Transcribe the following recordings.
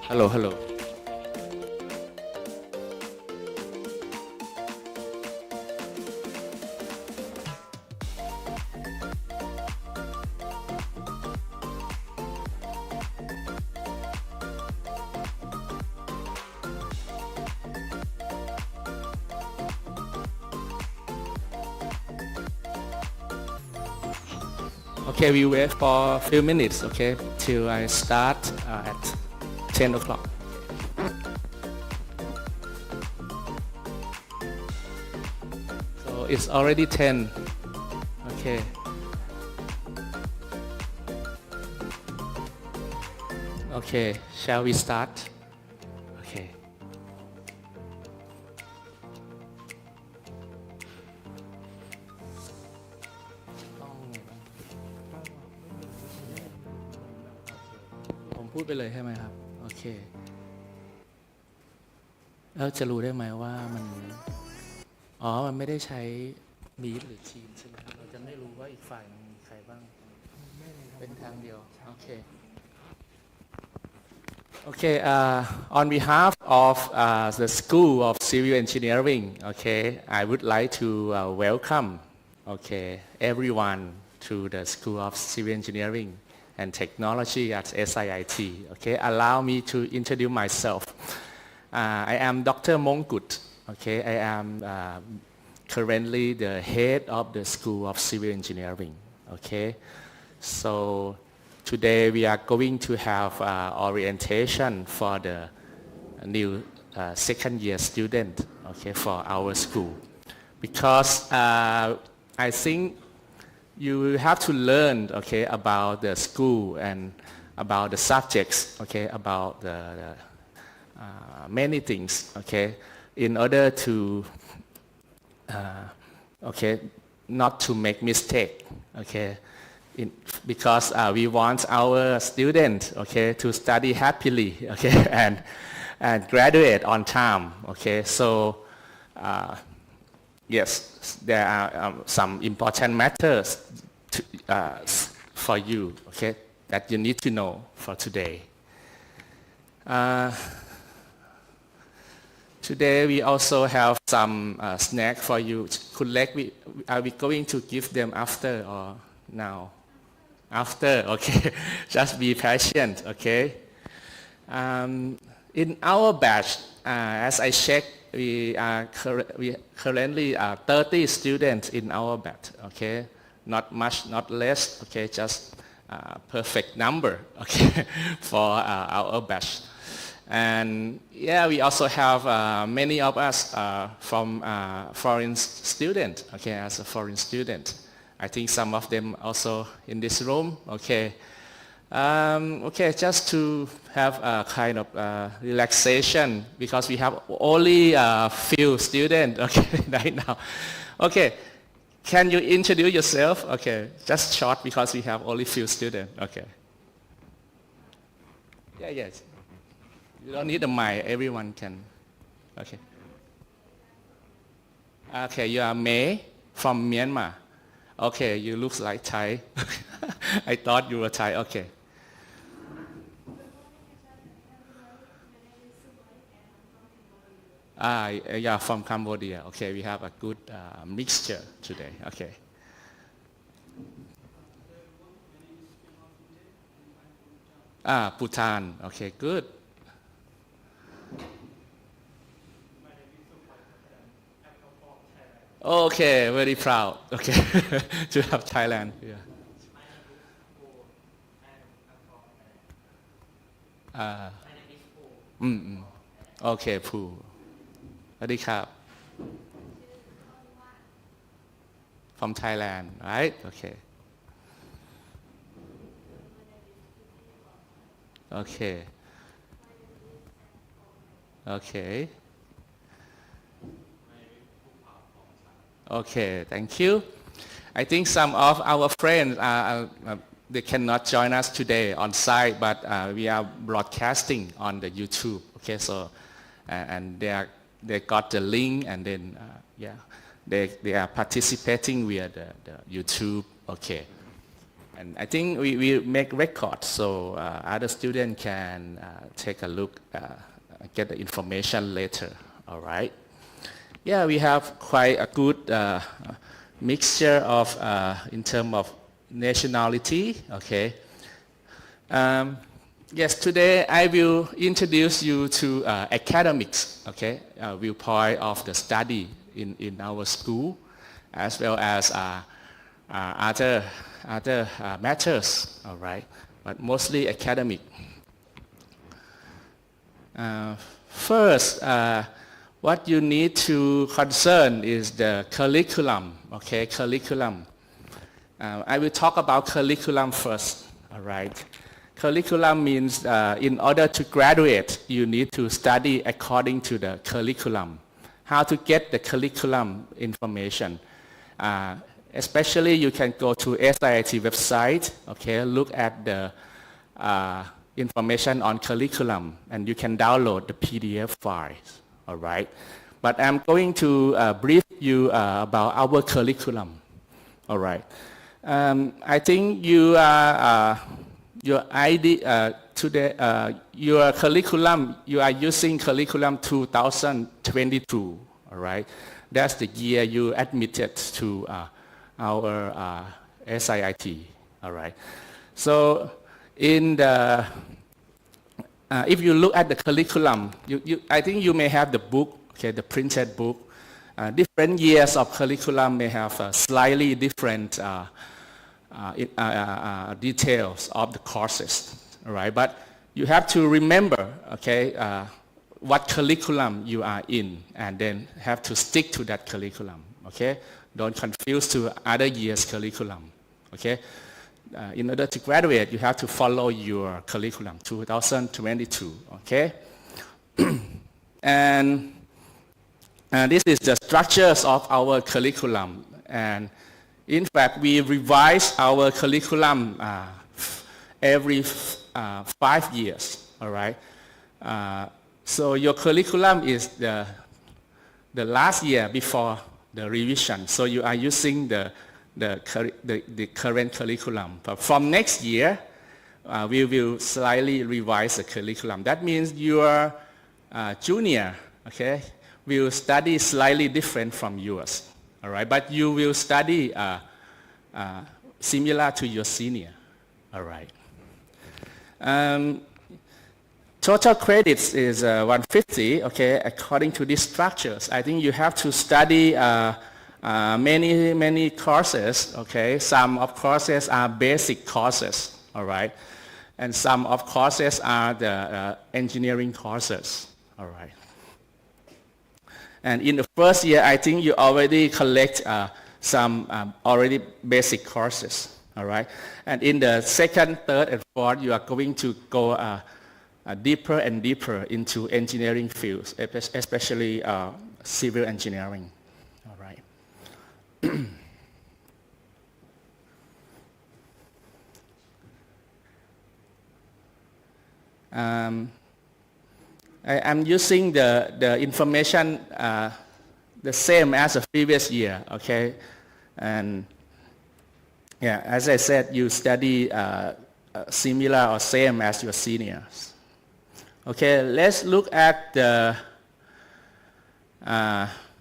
Hello, hello. Okay, we wait for a few minutes, okay, till I start at 10 o'clock. So it's already 10. Okay. Okay, shall we start? Okay. ผมพูดไปเลยใช่ไหมครับโอเคแล้วจะรู้ได้ไหมว่ามันไม่ได้ใช้ Meet หรือ Team ใช่ไหมครับเราจะไม่รู้ว่าอีกฝ่ายมีใครบ้างเป็นทางเดียวโอเค Okay, on behalf of the School of Civil Engineering, okay, I would like to welcome, okay, everyone to the School of Civil Engineering and Technology at SIIT. Okay, allow me to introduce myself. I am Dr. Mongkut. Okay, I am currently the head of the School of Civil Engineering. Okay, so today we are going to have orientation for the new second year student, okay, for our school. Because I think you have to learn, okay, about the school and about the subjects, okay, about the many things, okay, in order to, okay, not to make mistake, okay. Because we want our students, okay, to study happily, okay, and graduate on time, okay. So yes, there are some important matters for you, okay, that you need to know for today. Today we also have some snack for you. Are we going to give them after or now? After, okay. Just be patient, okay. In our batch, as I checked, we currently 30 students in our batch, okay. Not much, not less, okay. Just perfect number, okay, for our batch. And yeah, we also have many of us from foreign students, okay, as a foreign student. I think some of them also in this room, okay. Okay, just to have a kind of relaxation because we have only a few students, okay, right now. Okay, can you introduce yourself? Okay, just short because we have only few students, okay. Yeah, yes. You don't need a mic, everyone can, okay. Okay, you are May from Myanmar. Okay, you look like Thai. I thought you were Thai. Okay. Yeah, from Cambodia. Okay, we have a good mixture today. Okay. Bhutan. Okay, good. Okay, very proud. Okay, to have Thailand. Yeah. Okay, Pooh. สวัสดีครับ from Thailand, right? Okay. Okay. Okay. Okay, thank you. I think some of our friends they cannot join us today on site, but we are broadcasting on the YouTube. Okay, so and they got the link, and then yeah, they are participating via the YouTube. Okay. And I think we make records so other students can take a look, get the information later, all right? Yeah, we have quite a good mixture of, in terms of nationality, okay? Yes, today I will introduce you to academics, okay? Viewpoint of the study in our school, as well as other matters, all right? But mostly academic. First, what you need to concern is the curriculum, okay? Curriculum. I will talk about curriculum first, all right? Curriculum means in order to graduate, you need to study according to the curriculum. How to get the curriculum information. Especially you can go to SIT website, okay, look at the information on curriculum, and you can download the PDF files, all right? But I'm going to brief you about our curriculum, all right? I think you are, your ID today, your curriculum, you are using curriculum 2022, all right? That's the year you admitted to our SIT, all right? So in the, if you look at the curriculum, I think you may have the book, okay, the printed book. Different years of curriculum may have slightly different details of the courses, all right? But you have to remember, okay, what curriculum you are in, and then have to stick to that curriculum, okay? Don't confuse to other years' curriculum, okay? In order to graduate, you have to follow your curriculum, 2022, okay? And this is the structures of our curriculum. And in fact, we revise our curriculum every 5 years, all right? So your curriculum is the last year before the revision. So you are using the current curriculum. But from next year, we will slightly revise the curriculum. That means your junior, okay, will study slightly different from yours, all right? But you will study similar to your senior, all right? Total credits is 150, okay, according to these structures. I think you have to study many courses, okay? Some of courses are basic courses, all right? And some of courses are the engineering courses, all right? And in the first year, I think you already collect some already basic courses, all right? And in the second, third, and fourth, you are going to go deeper and deeper into engineering fields, especially civil engineering, all right? I'm using the information the same as the previous year, okay? And yeah, as I said, you study similar or same as your seniors. Okay, let's look at the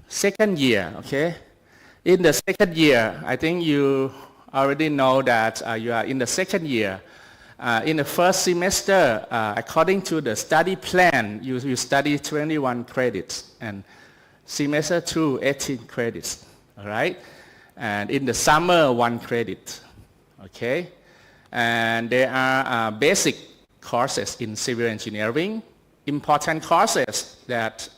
second year, okay? In the second year, I think you already know that you are in the second year. In the first semester, according to the study plan, you study 21 credits, and semester 2, 18 credits, all right? And in the summer, 1 credit, okay? And there are basic courses in civil engineering. Important courses that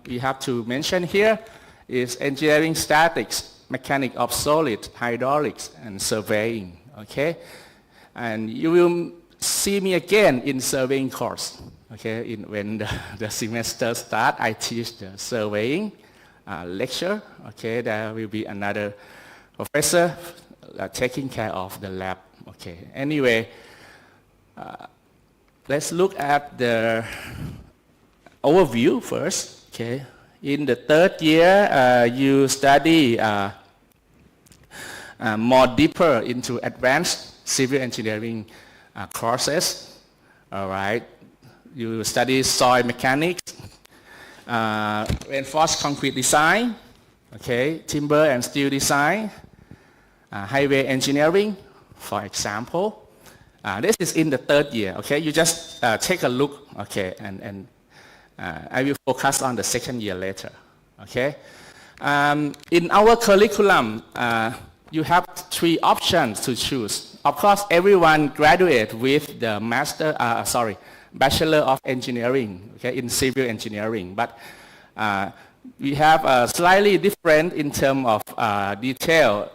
we have to mention here is engineering statics, mechanics of solid, hydraulics, and surveying, okay? And you will see me again in surveying course, okay? When the semester starts, I teach the surveying lecture, okay? There will be another professor taking care of the lab, okay? Anyway, let's look at the overview first, okay? In the third year, you study more deeper into advanced civil engineering courses. All right. You study soil mechanics, reinforced concrete design, okay, timber and steel design, highway engineering, for example. This is in the third year, okay? You just take a look, okay, and I will focus on the second year later, okay? In our curriculum, you have 3 options to choose. Of course, everyone graduates with the Bachelor of Engineering, okay, in civil engineering, but we have slightly different in terms of detail.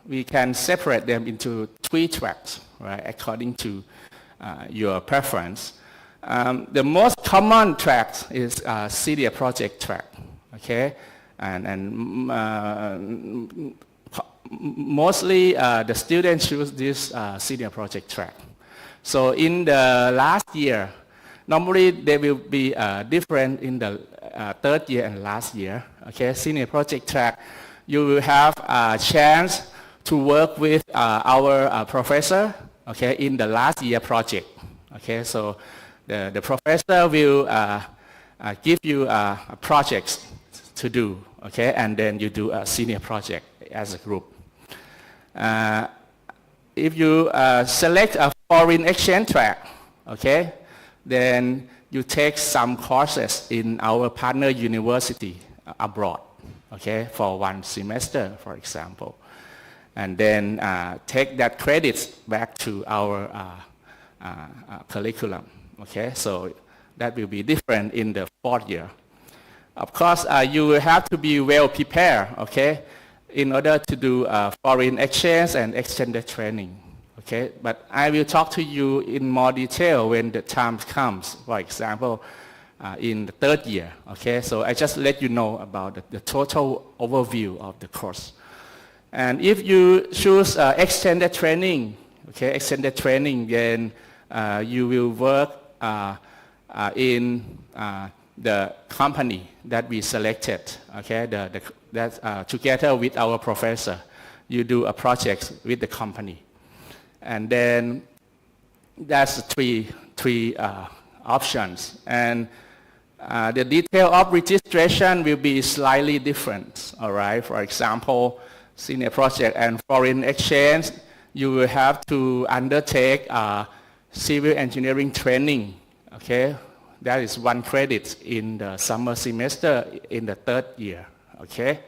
We can separate them into 3 tracks, right, according to your preference. The most common track is senior project track, okay, and mostly the students choose this senior project track. So in the last year, normally they will be different in the third year and last year, okay, senior project track. You will have a chance to work with our professor, okay, in the last year project, okay. So the professor will give you projects to do, okay, and then you do a senior project as a group. If you select a foreign exchange track, okay, then you take some courses in our partner university abroad, okay, for 1 semester, for example. And then take that credits back to our curriculum, okay? So that will be different in the 4th year. Of course, you will have to be well prepared, okay, in order to do foreign exchange and extended training, okay? But I will talk to you in more detail when the time comes, for example, in the 3rd year, okay? So I just let you know about the total overview of the course. And if you choose extended training, okay, extended training, then you will work in the company that we selected, okay, together with our professor. You do a project with the company. And then that's 3 options. And the detail of registration will be slightly different, all right? For example, senior project and foreign exchange, you will have to undertake civil engineering training, okay? That is 1 credit in the summer semester in the 3rd year, okay?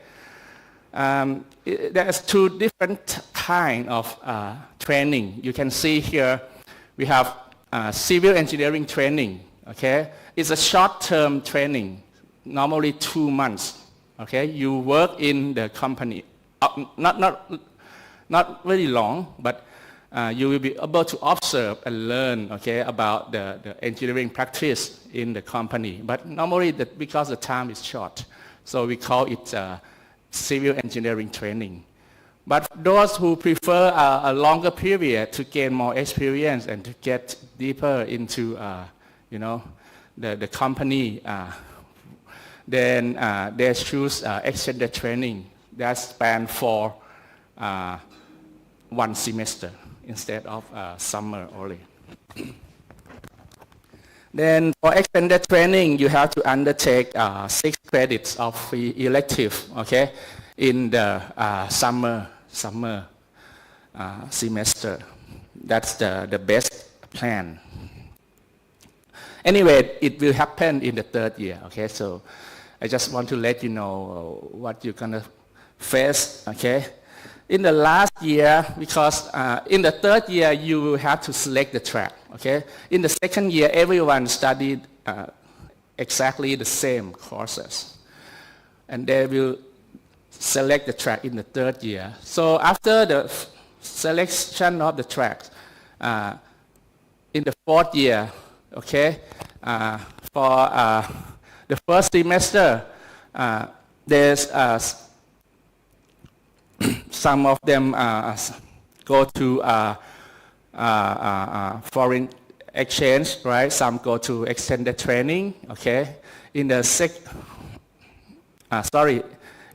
There's 2 different kind of training. You can see here we have civil engineering training, okay? It's a short-term training, normally 2 months, okay? You work in the company. Not very long, but you will be able to observe and learn, okay, about the engineering practice in the company. But normally, because the time is short, so we call it civil engineering training. But those who prefer a longer period to gain more experience and to get deeper into, the company, then they choose extended training that span for 1 semester instead of summer only. Then for extended training, you have to undertake 6 credits of free elective, okay, in the summer semester. That's the best plan. Anyway, it will happen in the 3rd year, okay? So I just want to let you know what you're gonna face, okay? In the last year, because in the 3rd year, you will have to select the track, okay? In the 2nd year, everyone studied exactly the same courses. And they will select the track in the 3rd year. So after the selection of the tracks, in the 4th year, okay, for the first semester, there's some of them go to foreign exchange, right? Some go to extended training, okay? In the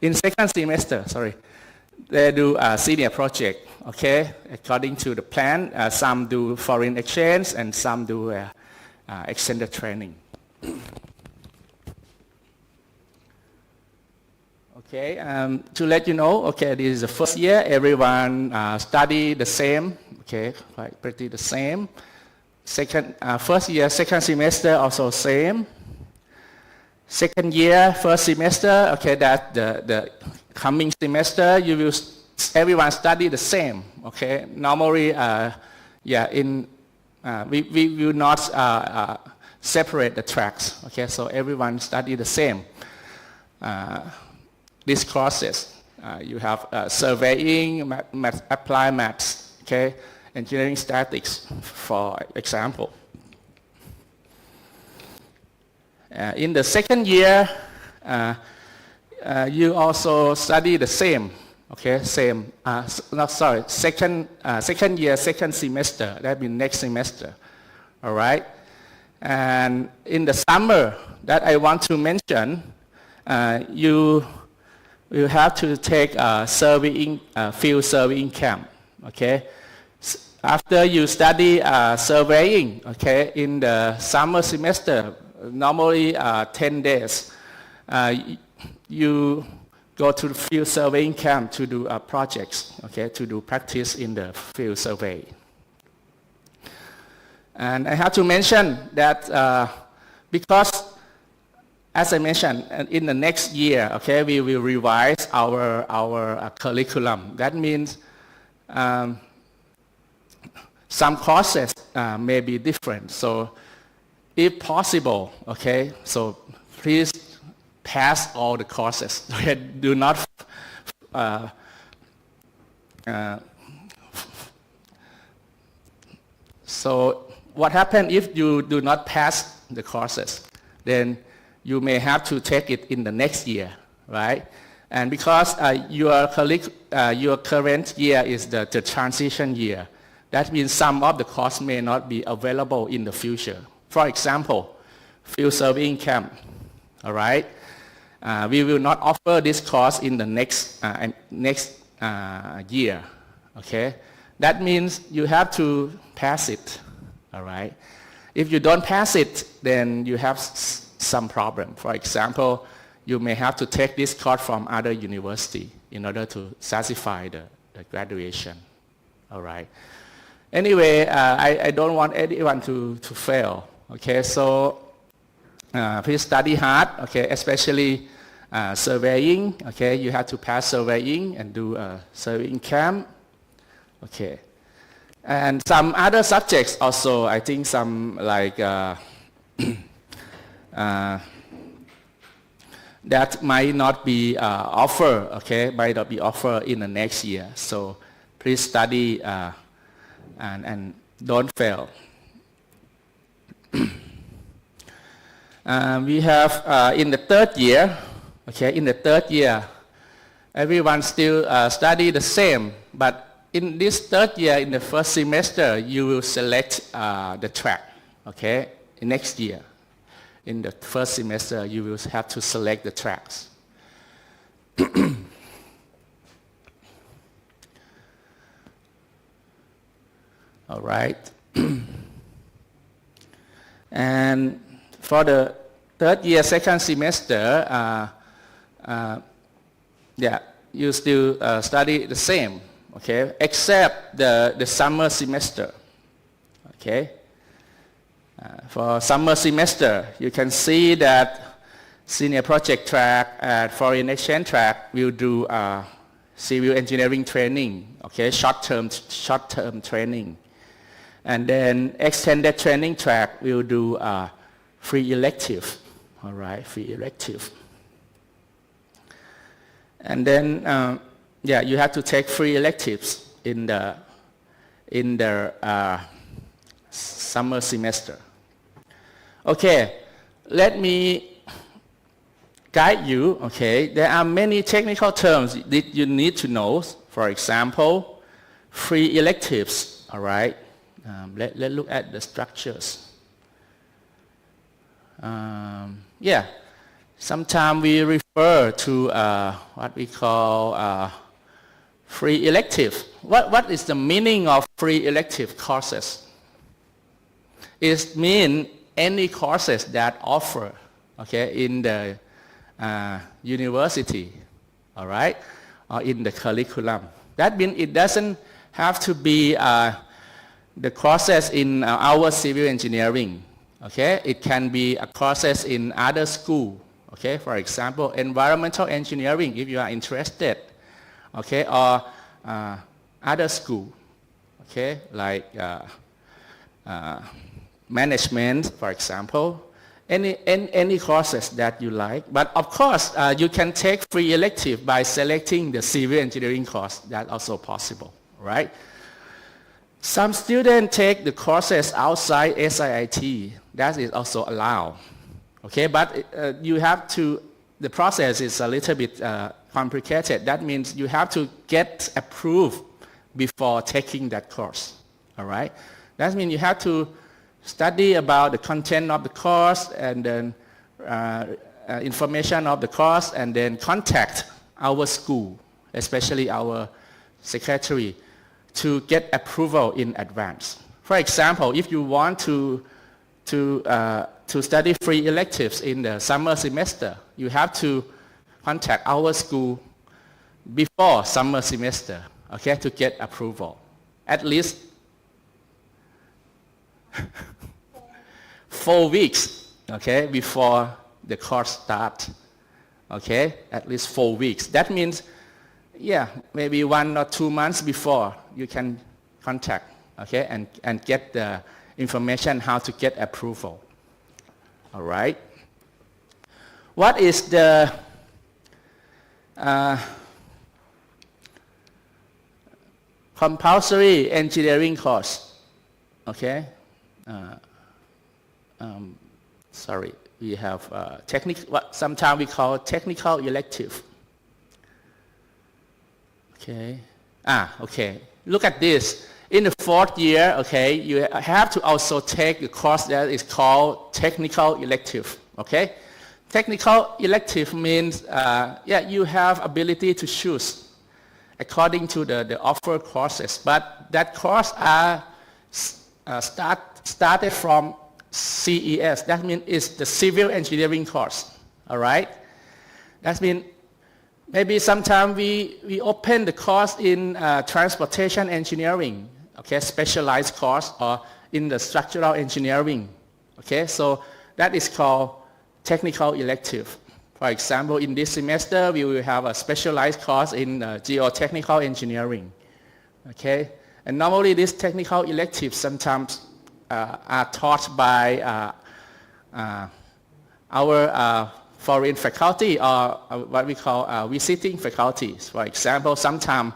in second semester, they do a senior project, okay, according to the plan. Some do foreign exchange and some do extended training. Okay, to let you know, okay, this is the first year. Everyone study the same, okay, quite pretty the same. First year, second semester also same. Second year, first semester, okay, that the coming semester, everyone study the same, okay. Normally, we will not separate the tracks, okay. So everyone study the same. These courses, you have surveying, applied maths, okay, engineering statics, for example. In the second year, you also study the same, okay, same. Second year, second semester. That means next semester, all right. And in the summer, that I want to mention, you have to take a field surveying camp, okay. After you study surveying, okay, in the summer semester, normally 10 days, you go to the field surveying camp to do projects, okay, to do practice in the field survey. And I have to mention that because, as I mentioned, in the next year, okay, we will revise our curriculum. That means some courses may be different. So if possible, okay, so please pass all the courses. Okay? Do not so what happens if you do not pass the courses? Then you may have to take it in the next year, right? And because your current year is the transition year, that means some of the courses may not be available in the future. For example, field surveying camp, all right? We will not offer this course in the next year, okay? That means you have to pass it, all right? If you don't pass it, then you have some problem. For example, you may have to take this course from other university in order to satisfy the graduation, all right? Anyway, I don't want anyone to fail, okay? So please study hard, okay? Especially surveying, okay? You have to pass surveying and do a surveying camp, okay? And some other subjects also, I think some like that might not be offered, okay? Might not be offered in the next year. So please study and don't fail. We have in the third year, okay, in the third year, everyone still study the same, but in this third year, in the first semester, you will select the track, okay, next year. In the first semester, you will have to select the tracks. All right. And for the third year, second semester, you still study the same, okay, except the summer semester, okay. For summer semester, you can see that senior project track and foreign exchange track will do civil engineering training, okay, short-term training. And then extended training track will do free elective, all right, free elective. And then, you have to take free electives in the summer semester. Okay, let me guide you, okay. There are many technical terms that you need to know. For example, free electives, all right. Let's look at the structures. Sometimes we refer to what we call Free elective. What is the meaning of free elective courses? It means any courses that offer, okay, in the university, all right, or in the curriculum. That means it doesn't have to be the courses in our civil engineering, okay? It can be a courses in other school, okay? For example, environmental engineering, if you are interested, okay, or other school, okay, like management, for example, any courses that you like. But of course, you can take free elective by selecting the civil engineering course. That's also possible, right? Some students take the courses outside SIIT. That is also allowed, okay? But you have to, the process is a little bit complicated. That means you have to get approved before taking that course, all right? That means you have to study about the content of the course and then information of the course, and then contact our school, especially our secretary, to get approval in advance. For example, if you want to study free electives in the summer semester, you have to contact our school before summer semester, okay, to get approval. At least 4 weeks, okay, before the course starts, okay, at least 4 weeks. That means, yeah, maybe 1 or 2 months before you can contact, okay, and get the information how to get approval, all right? What is the compulsory engineering course, okay? Sorry, we have what sometimes we call technical elective. Okay. Okay. Look at this. In the 4th year, okay, you have to also take the course that is called technical elective. Okay. Technical elective means, yeah, you have ability to choose according to the offered courses, but that course are started from CES. That means it's the civil engineering course, all right? That means maybe sometime we open the course in transportation engineering, okay, specialized course, or in the structural engineering, okay? So that is called technical elective. For example, in this semester, we will have a specialized course in geotechnical engineering, okay? And normally these technical electives sometimes are taught by our foreign faculty, or what we call visiting faculties. For example, sometimes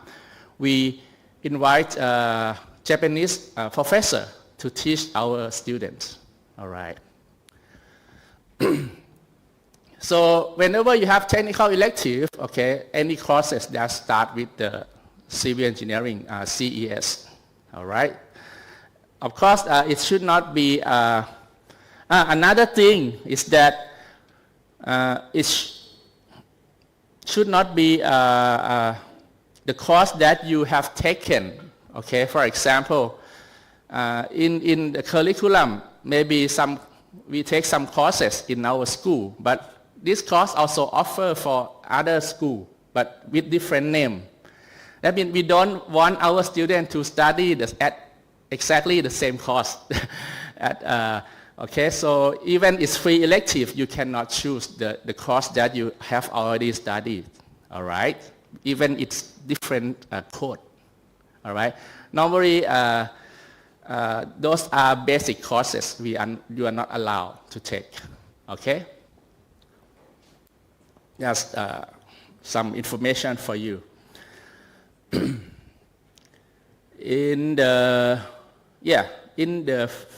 we invite a Japanese professor to teach our students, all right? So whenever you have technical elective, okay, any courses that start with the civil engineering, CES, all right? Of course, it should not be, another thing is that it should not be the course that you have taken, okay? For example, in the curriculum, maybe we take some courses in our school, but this course also offer for other school, but with different name. That means we don't want our students to study at exactly the same course. Okay, so even it's free elective, you cannot choose the course that you have already studied, all right? Even it's different code, all right? Normally, those are basic courses you are not allowed to take, okay? Just some information for you. In the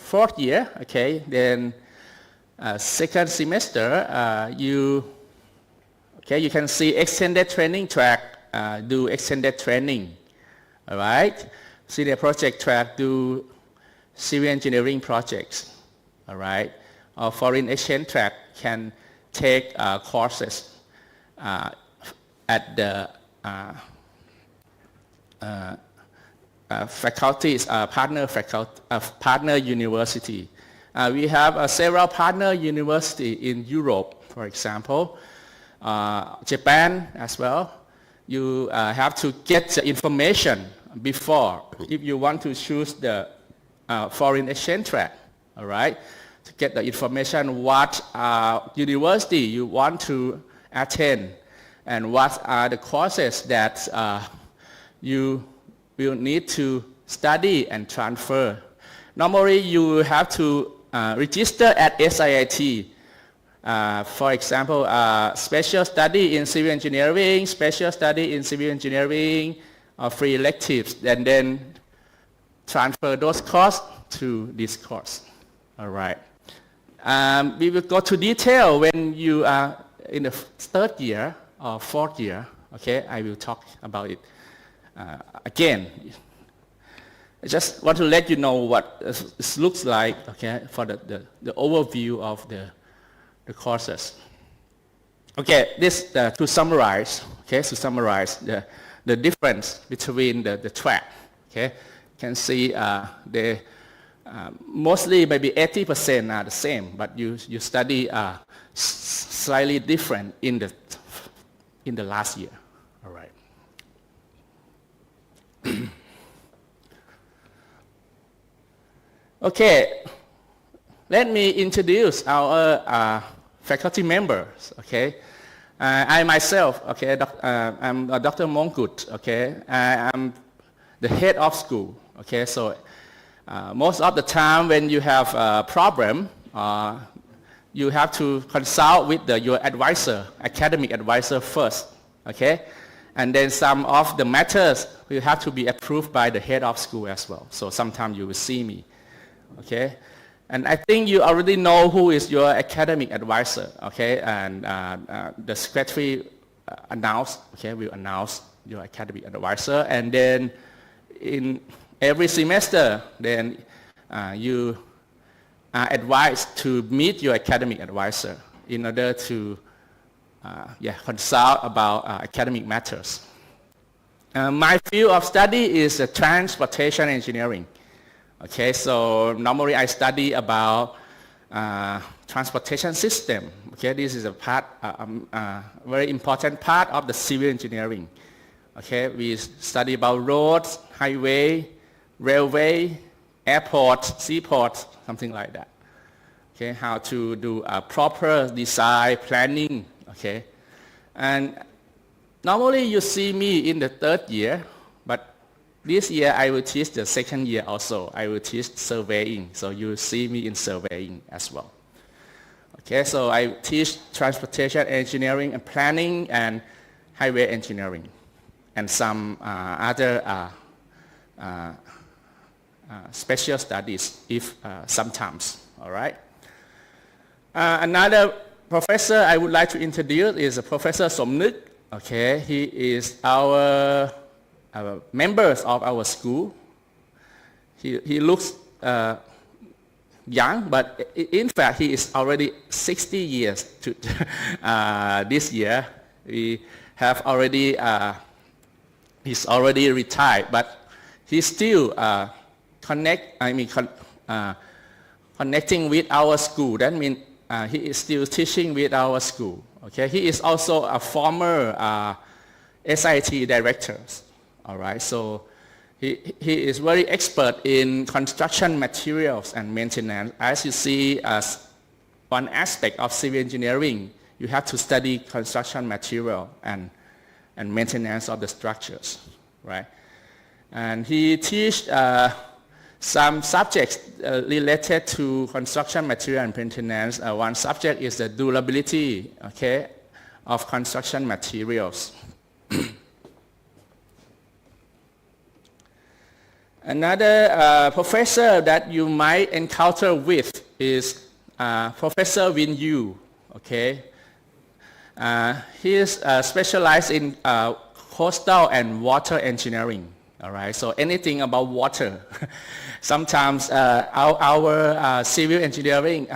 4th year, okay, then second semester, you can see extended training track, do extended training, all right? Senior project track, do civil engineering projects, all right? Or foreign exchange track can take courses at the faculties, partner university. We have several partner university in Europe, for example, Japan as well. You have to get the information before if you want to choose the foreign exchange track, all right? To get the information what university you want to attend and what are the courses that you will need to study and transfer. Normally you have to register at SIIT. For example, special study in civil engineering, special study in civil engineering, free electives, and then transfer those courses to this course. All right. We will go to detail when you are in the third year or fourth year. Okay, I will talk about it again. I just want to let you know what it looks like. Okay, for the overview of the courses. Okay, this to summarize. Okay, to summarize the difference between the track. Okay, you can see they mostly maybe 80% are the same, but you study slightly different in the last year. All right. Okay, let me introduce our faculty members. Okay, I myself. Okay, I'm Dr. Mongkut. Okay, I'm the head of school. Okay, so most of the time when you have a problem, you have to consult with your advisor, academic advisor first. Okay, and then some of the matters will have to be approved by the head of school as well. So sometimes you will see me. Okay, and I think you already know who is your academic advisor. Okay, and the secretary will announce your academic advisor, and then in every semester, then you are advised to meet your academic advisor in order to consult about academic matters. My field of study is transportation engineering. Okay, so normally I study about transportation system. Okay, this is a part, very important part of the civil engineering. Okay, we study about roads, highway, railway, airport, seaport, something like that. Okay, how to do a proper design, planning. Okay, and normally you see me in the third year, but this year I will teach the second year also. I will teach surveying, so you see me in surveying as well. Okay, so I teach transportation engineering and planning and highway engineering and some other special studies if sometimes, all right. Another professor I would like to introduce is Professor Somnuk. Okay, he is our members of our school. He looks young, but in fact he is already 60 years to this year. We have already, he's already retired, but he's still connecting with our school. That means he is still teaching with our school. Okay, he is also a former SIT director. All right, so he is very expert in construction materials and maintenance. As you see, as one aspect of civil engineering, you have to study construction material and maintenance of the structures, right? And he teach some subjects related to construction material and maintenance. One subject is the durability, okay, of construction materials. Another professor that you might encounter with is Professor Win Yu. Okay, he is specialized in coastal and water engineering. All right, so anything about water. Sometimes our civil engineering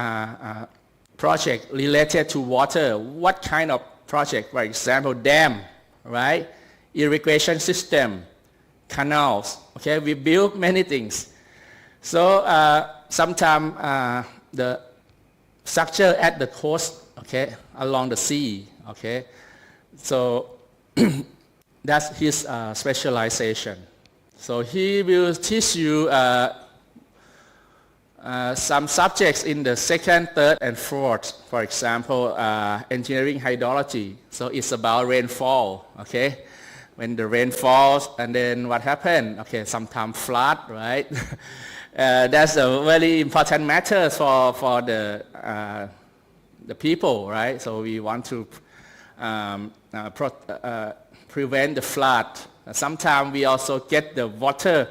project related to water. What kind of project? For example, dam, right? Irrigation system, canals. Okay, we build many things. So sometimes the structure at the coast, okay, along the sea, okay. So that's his specialization. So he will teach you some subjects in the second, third, and fourth. For example, engineering hydrology. So it's about rainfall, okay? When the rain falls, and then what happened? Okay, sometimes flood, right? That's a very important matter for the people, right? So we want to prevent the flood. Sometimes we also get the water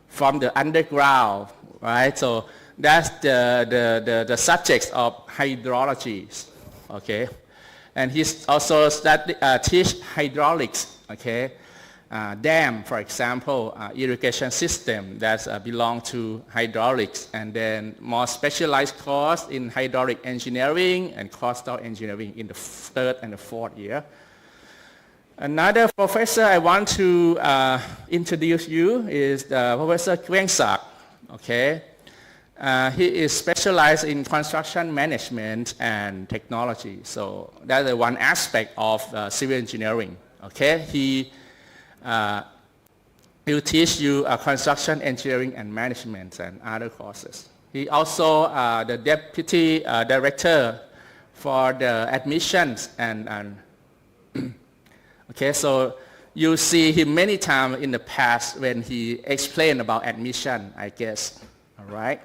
from the underground, right? So that's the subjects of hydrology, okay? And he's also teach hydraulics, okay? Dam, for example, irrigation system that belong to hydraulics, and then more specialized course in hydraulic engineering and coastal engineering in the third and the fourth year. Another professor I want to introduce you is Professor Quang Sak. Okay, he is specialized in construction management and technology. So that's the one aspect of civil engineering. Okay, he will teach you construction engineering and management and other courses. He also the deputy director for the admissions and okay, so you see him many times in the past when he explained about admission, I guess. All right.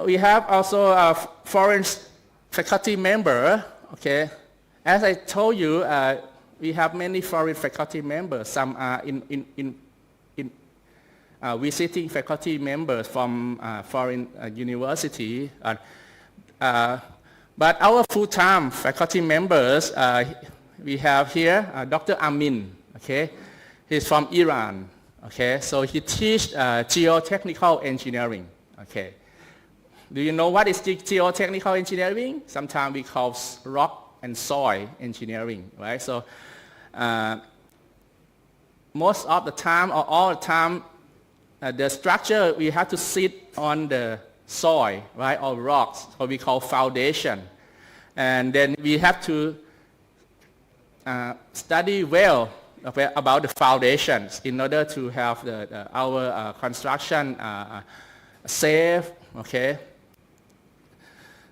We have also a foreign faculty member. Okay, as I told you, we have many foreign faculty members. Some are visiting faculty members from foreign university. But our full-time faculty members, we have here Dr. Amin, okay? He's from Iran, okay? So he teaches geotechnical engineering, okay? Do you know what is geotechnical engineering? Sometimes we call rock and soil engineering, right? So most of the time or all the time, the structure we have to sit on the soil, right, or rocks, what we call foundation. And then we have to study well about the foundations in order to have our construction safe, okay.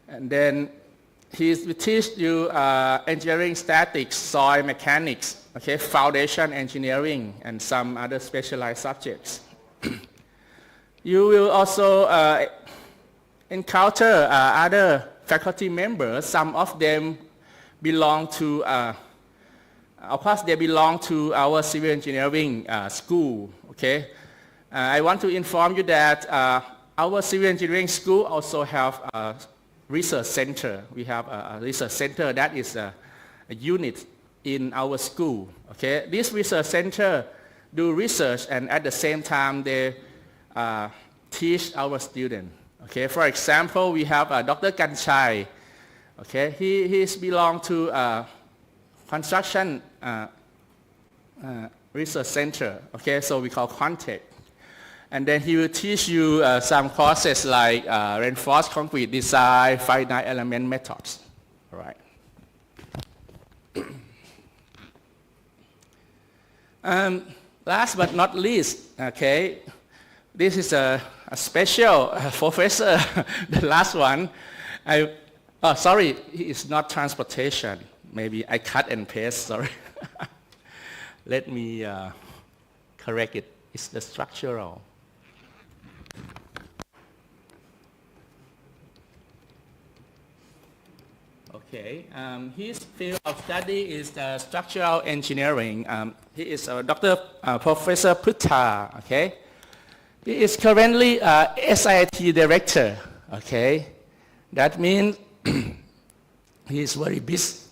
And then he will teach you engineering statics, soil mechanics, okay, foundation engineering, and some other specialized subjects. You will also encounter other faculty members. Some of them belong to, of course, they belong to our civil engineering school. Okay, I want to inform you that our civil engineering school also have a research center. We have a research center that is a unit in our school. Okay, this research center do research, and at the same time they teach our students. Okay, for example, we have Dr. Kanchai. Okay, he belong to construction research center. Okay, so we call Contact. And then he will teach you some courses like reinforced concrete design, finite element methods. All right. Last but not least, okay, this is a special professor, the last one. Sorry, it's not transportation. Maybe I cut and paste, sorry. Let me correct it. It's the structural. Okay, his field of study is structural engineering. He is Professor Putta, okay? He is currently SIT director, okay? That means he is very busy.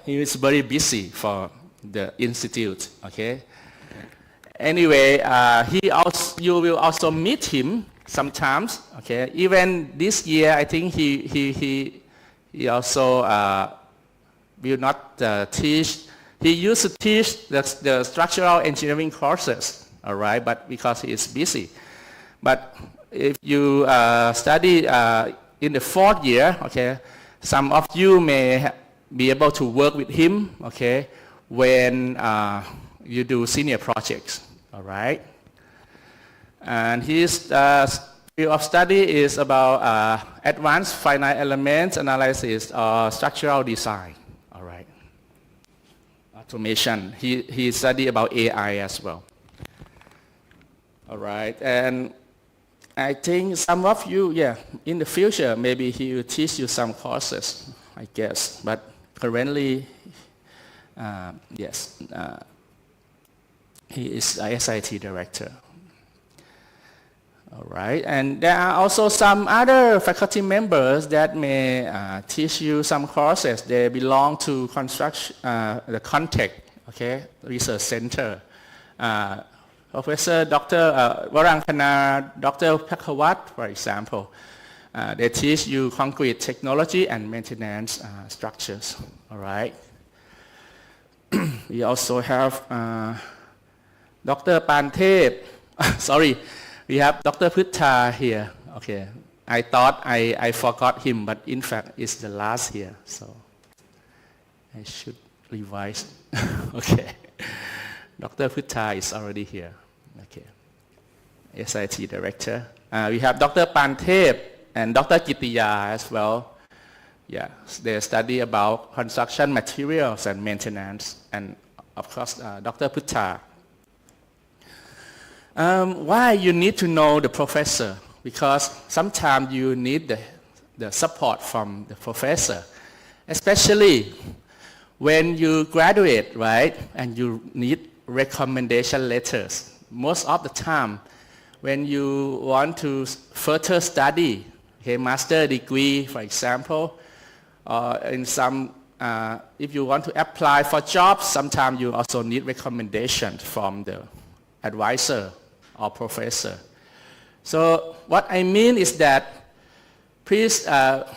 He is very busy for the institute, okay? Anyway, you will also meet him sometimes, okay? Even this year, I think he also will not teach. He used to teach the structural engineering courses, all right, but because he is busy. But if you study in the 4th year, okay, some of you may be able to work with him, okay, when you do senior projects, all right. And his field of study is about advanced finite element analysis or structural design, all right. Automation. He studied about AI as well. All right, and I think some of you, in the future, maybe he will teach you some courses, I guess. But currently, yes, he is a SIT director. All right, and there are also some other faculty members that may teach you some courses. They belong to construction, the Context, okay, Research Center. Professor Dr. Varankana, Dr. Phakawat, for example, they teach you concrete technology and maintenance structures. All right. We also have Dr. Pantep. Sorry, we have Dr. Putta here. Okay, I thought I forgot him, but in fact, it's the last here, so I should revise. Okay, Dr. Putta is already here. Okay, SIT director. We have Dr. Pantep and Dr. Kitiya as well. Yeah, they study about construction materials and maintenance, and of course, Dr. Putta. Why you need to know the professor? Because sometimes you need the support from the professor, especially when you graduate, right? And you need recommendation letters. Most of the time, when you want to further study, okay, master degree, for example, or in some, if you want to apply for jobs, sometimes you also need recommendations from the advisor or professor. So what I mean is that please have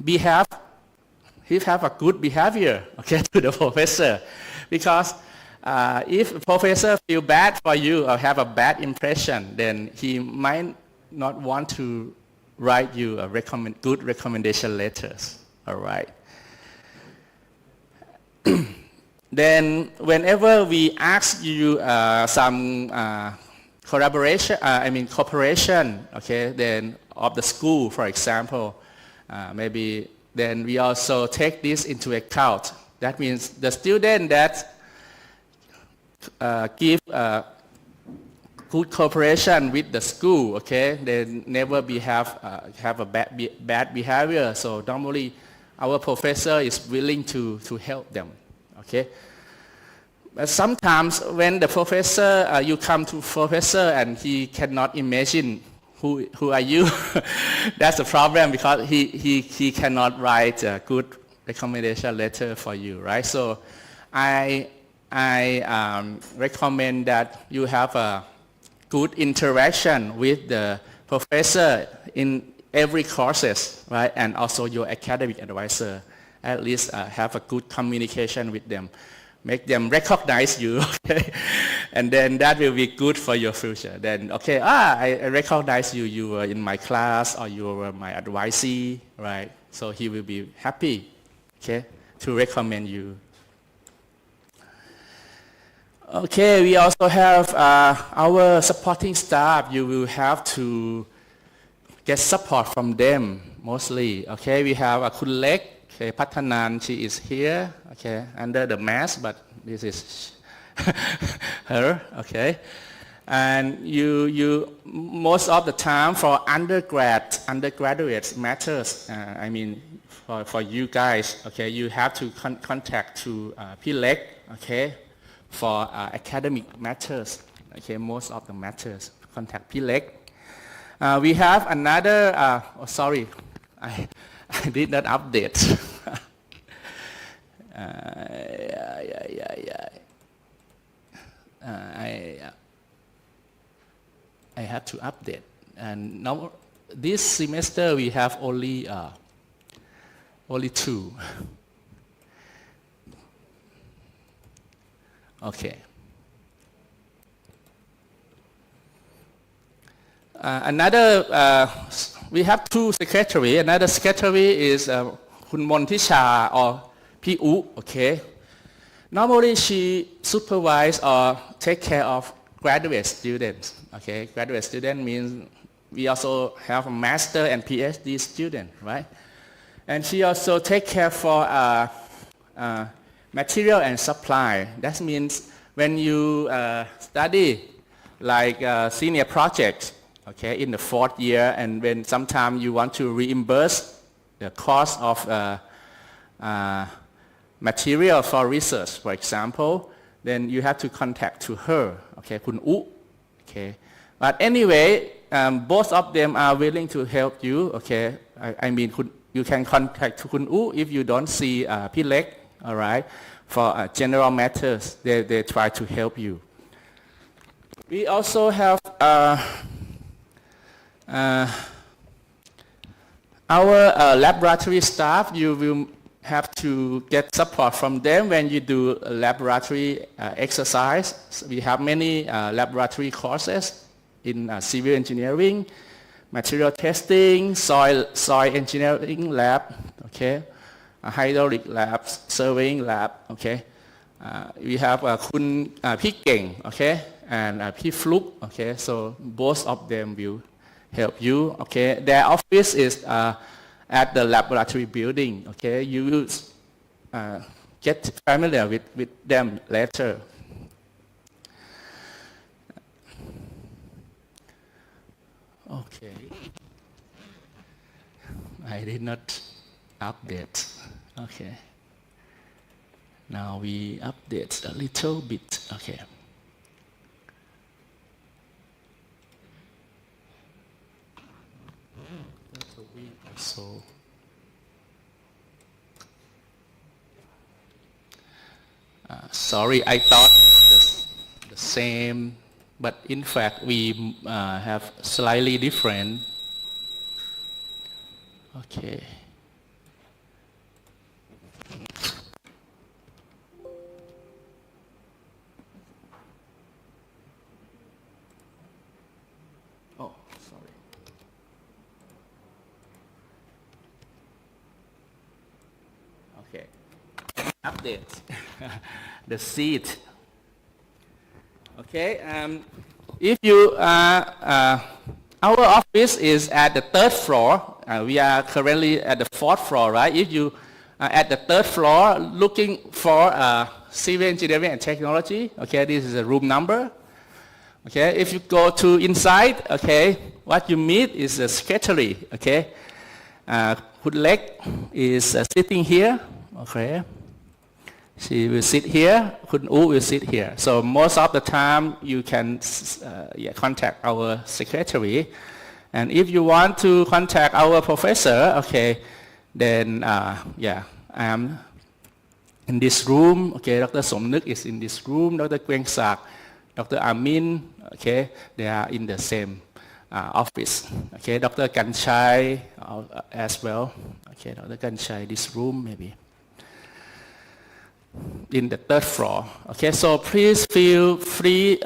a good behavior, okay, to the professor, because if the professor feel bad for you or have a bad impression, then he might not want to write you a good recommendation letters. All right. Then whenever we ask you some cooperation, okay, then of the school, for example, maybe then we also take this into account. That means the student that give good cooperation with the school, okay, they never have a bad behavior. So normally our professor is willing to help them, okay. But sometimes when the professor, you come to professor and he cannot imagine who are you, that's a problem, because he cannot write a good recommendation letter for you, right? So I recommend that you have a good interaction with the professor in every courses, right? And also your academic advisor. At least have a good communication with them. Make them recognize you, okay? And then that will be good for your future. Then, okay, I recognize you, you were in my class or you were my advisee, right? So he will be happy, okay, to recommend you. Okay, we also have our supporting staff. You will have to get support from them mostly. Okay, we have a Kun Lek, okay, Pathanan, she is here, okay, under the mask, but this is her, okay. And you most of the time for undergraduates matters. I mean, for you guys, okay, you have to contact to P-Lek, okay, for academic matters, okay, most of the matters, contact P-Lek. We have another, sorry, I did not update. I have to update. And now, this semester we have only two. Okay. We have two secretary. Another secretary is Kun Montisha or Pi okay. Normally she supervise or take care of graduate students, okay. Graduate student means we also have a master and PhD student, right? And she also take care for material and supply. That means when you study like senior projects, okay, in the fourth year, and when sometime you want to reimburse the cost of material for research, for example, then you have to contact to her, okay, Kun okay. But anyway, both of them are willing to help you, okay. I mean, you can contact to Kun if you don't see Pi Lek, all right, for general matters. They try to help you. We also have our laboratory staff. You will have to get support from them when you do a laboratory exercise. So we have many laboratory courses in civil engineering, material testing, soil engineering lab, okay, hydraulic labs, surveying lab, okay. We have Kun Pi Keng, okay, and Pi Fluk, okay. So both of them will help you, okay. Their office is at the laboratory building, okay. You will get familiar with them later. Okay. I did not update. Okay. Now we update a little bit. Okay. That's a week or so. Sorry, I thought the same, but in fact we have slightly different. Okay. Oh, sorry. Okay. Update. The CET. Okay. If you our office is at the third floor. We are currently at the fourth floor, right? If you are at the third floor looking for civil engineering and technology, okay, this is a room number. Okay, if you go to inside, okay, what you meet is a secretary, okay. Kun Lek is sitting here, okay. She will sit here, Kun will sit here. So most of the time you can contact our secretary. And if you want to contact our professor, okay, then I'm in this room, okay, Dr. Somnuk is in this room, Dr. Kweng Sak, Dr. Amin, okay, they are in the same office, okay, Dr. Kanchai as well, okay, Dr. Kanchai, this room maybe, in the third floor, okay, so please feel free,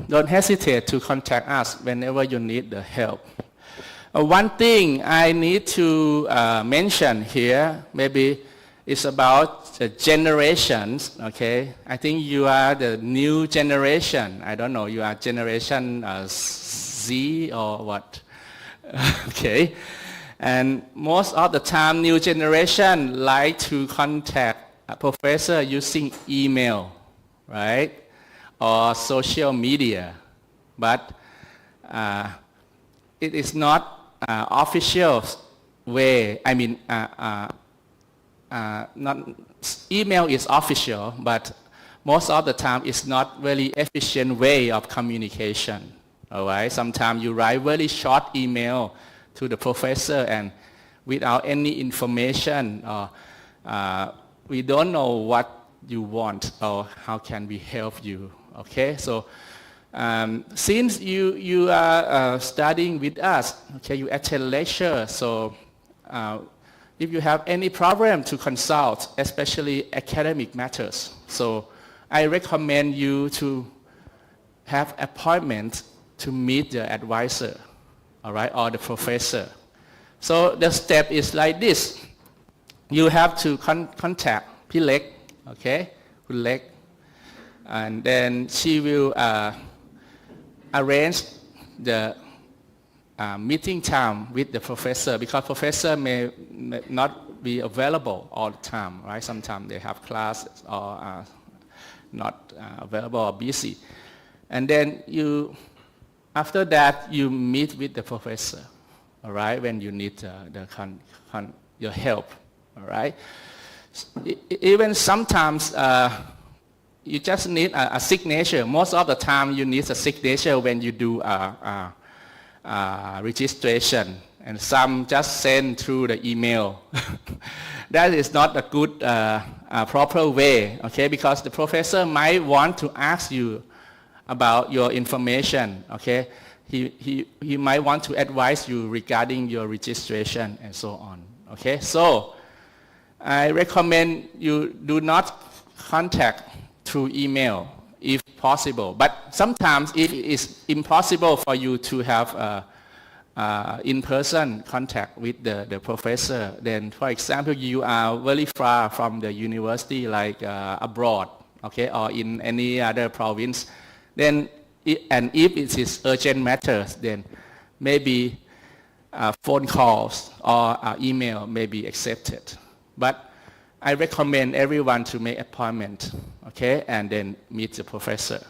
don't hesitate to contact us whenever you need the help. One thing I need to mention here, maybe it's about the generations, okay? I think you are the new generation. I don't know, you are generation Z or what? Okay. And most of the time, new generation like to contact a professor using email, right? Or social media. But it is not official way. Not email is official, but most of the time it's not very efficient way of communication. All right. Sometimes you write very short email to the professor and without any information, we don't know what you want or how can we help you. Okay. So since you are studying with us, okay, you attend lecture, so if you have any problem to consult, especially academic matters, so I recommend you to have appointment to meet the advisor, all right, or the professor. So the step is like this. You have to contact พี่เล็ก okay, คุณเล็ก and then she will arrange the meeting time with the professor, because professor may not be available all the time, right? Sometimes they have classes or not available or busy. And then after that, you meet with the professor, all right, when you need your help, all right? Even sometimes you just need a signature. Most of the time, you need a signature when you do registration, and some just send through the email. That is not a good proper way, okay? Because the professor might want to ask you about your information, okay? He might want to advise you regarding your registration and so on, okay? So I recommend you do not contact through email if possible. But sometimes if it is impossible for you to have in-person contact with the professor, then for example, you are very far from the university, like abroad, okay, or in any other province, then and if it is urgent matters, then maybe phone calls or email may be accepted. But I recommend everyone to make appointment, okay, and then meet the professor,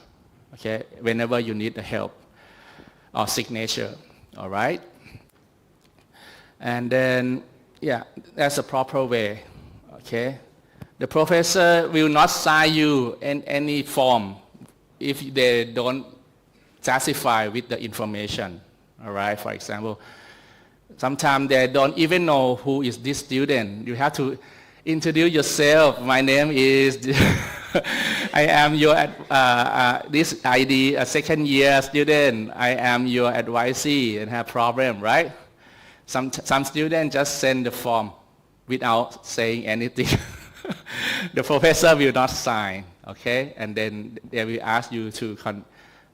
okay, whenever you need the help or signature, all right? And then, yeah, that's a proper way, okay? The professor will not sign you in any form if they don't justify with the information, all right? For example, sometimes they don't even know who is this student. You have to introduce yourself. My name is, I am your, this ID, a second year student. I am your advisee and have problem, right? Some students just send the form without saying anything. The professor will not sign, okay? And then they will ask you to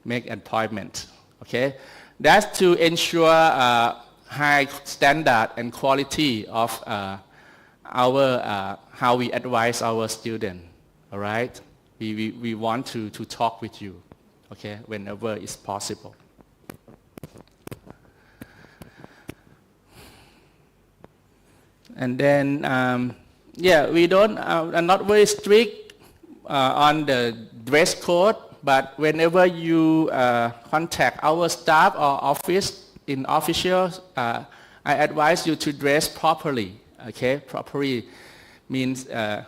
make an appointment, okay? That's to ensure high standard and quality of how we advise our student, all right? We want to talk with you, okay, whenever it's possible. And then, yeah, we are not very strict on the dress code, but whenever you contact our staff or office in officials, I advise you to dress properly, okay? Properly means, yeah,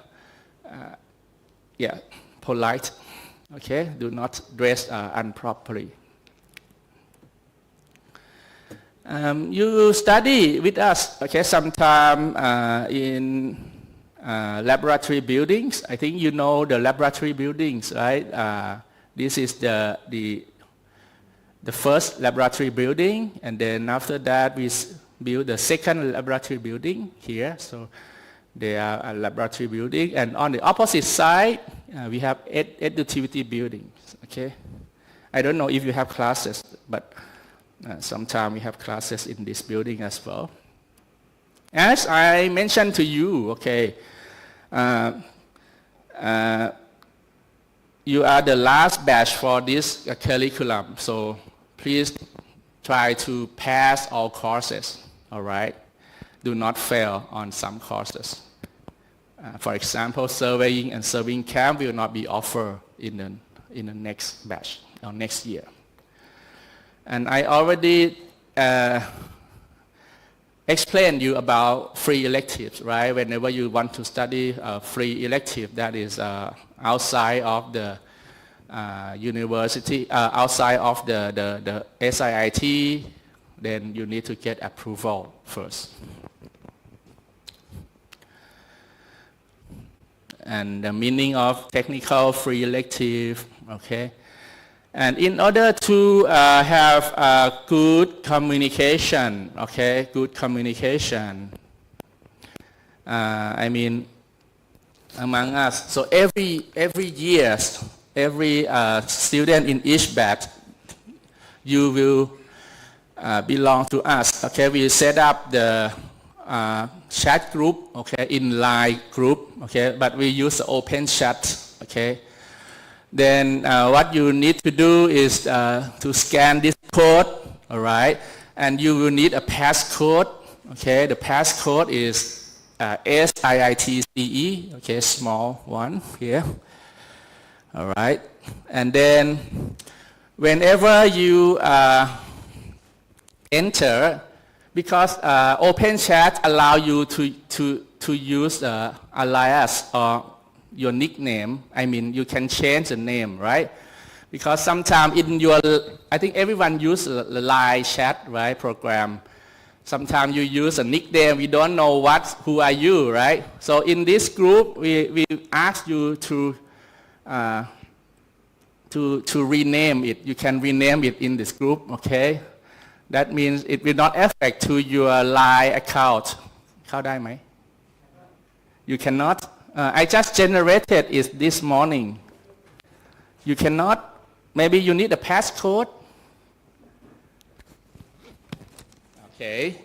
polite, okay? Do not dress improperly. You study with us, okay, sometime in laboratory buildings. I think you know the laboratory buildings, right? This is the first laboratory building, and then after that we build the second laboratory building here. So they are a laboratory building, and on the opposite side we have activity buildings, okay? I don't know if you have classes, but sometimes we have classes in this building as well. As I mentioned to you, okay, you are the last batch for this curriculum, so please try to pass all courses, all right? Do not fail on some courses. For example, surveying and surveying camp will not be offered in the next batch or next year. And I already explained you about free electives, right? Whenever you want to study a free elective that is outside of the university, outside of the SIIT, then you need to get approval first. And the meaning of technical free elective, okay? And in order to have good communication, okay, good communication, I mean, among us. So every year, every student in each batch, you will belong to us. Okay, we set up the chat group, okay, in line group, okay, but we use the open chat, okay. Then what you need to do is to scan this code, all right, and you will need a passcode, okay. The passcode is SIITCE, okay, small one here, all right. And then whenever you enter, because open chat allow you to use alias or your nickname. I mean, you can change the name, right? Because sometimes in your, I think everyone use the Line chat, right, program. Sometimes you use a nickname, we don't know who are you, right? So in this group, we ask you to rename it. You can rename it in this group, okay? That means it will not affect to your Line account. เข้าได้ไหม You cannot. I just generated it this morning. You cannot. Maybe you need a passcode. Okay.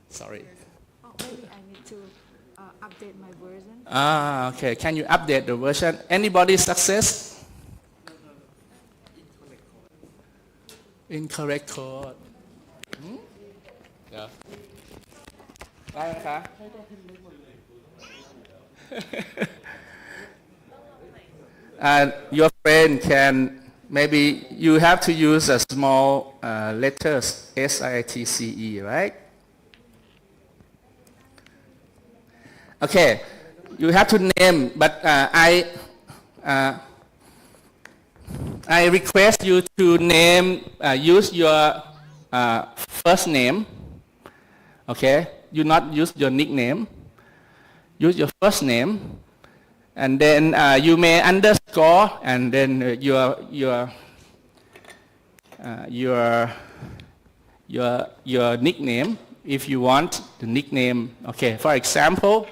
Sorry. Oh, maybe I need to update my version. Okay. Can you update the version? Anybody success? Incorrect code. Yeah. ได้ไหมคะ Your friend can, maybe you have to use a small letters, SITCE, right? Okay, you have to name, but I request you to name, use your first name, okay? You not use your nickname, use your first name, and then you may underscore, and then your nickname, if you want the nickname. Okay, for example,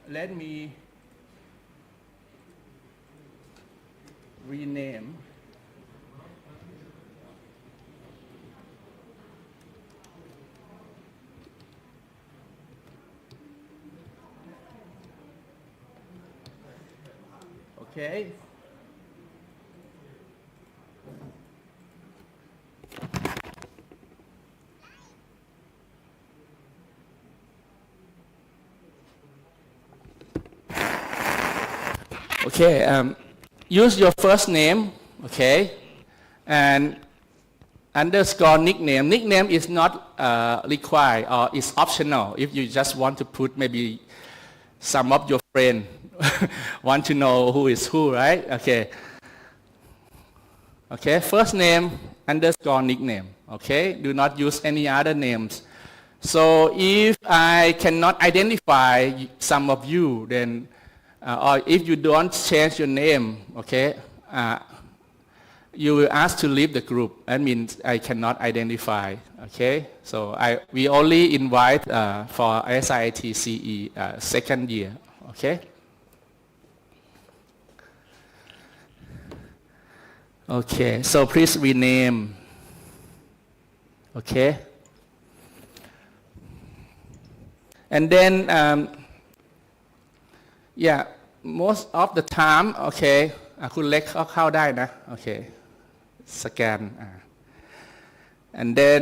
let me rename. Okay. Okay, use your first name, okay, and underscore nickname. Nickname is not required or is optional if you just want to put maybe some of your friends want to know who is who, right? Okay. Okay, first name underscore nickname, okay? Do not use any other names. So if I cannot identify some of you, then, or if you don't change your name, okay, you will ask to leave the group. That means I cannot identify, okay? So we only invite for SITCE second year, okay? Okay, so please rename, okay? And then, yeah, most of the time, okay, คุณเล็กเข้าได้นะ okay, scan. And then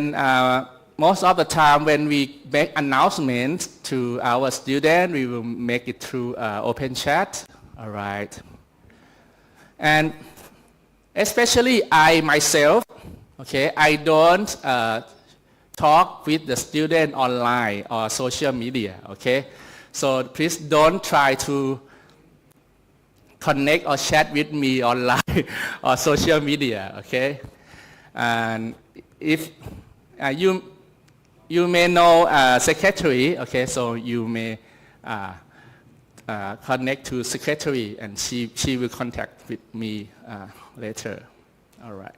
most of the time when we make announcements to our student, we will make it through open chat, all right? And especially I myself, okay, I don't talk with the student online or social media, okay? So please don't try to connect or chat with me online or social media, okay? And if you may know secretary, okay, so you may connect to secretary and she will contact with me later. All right.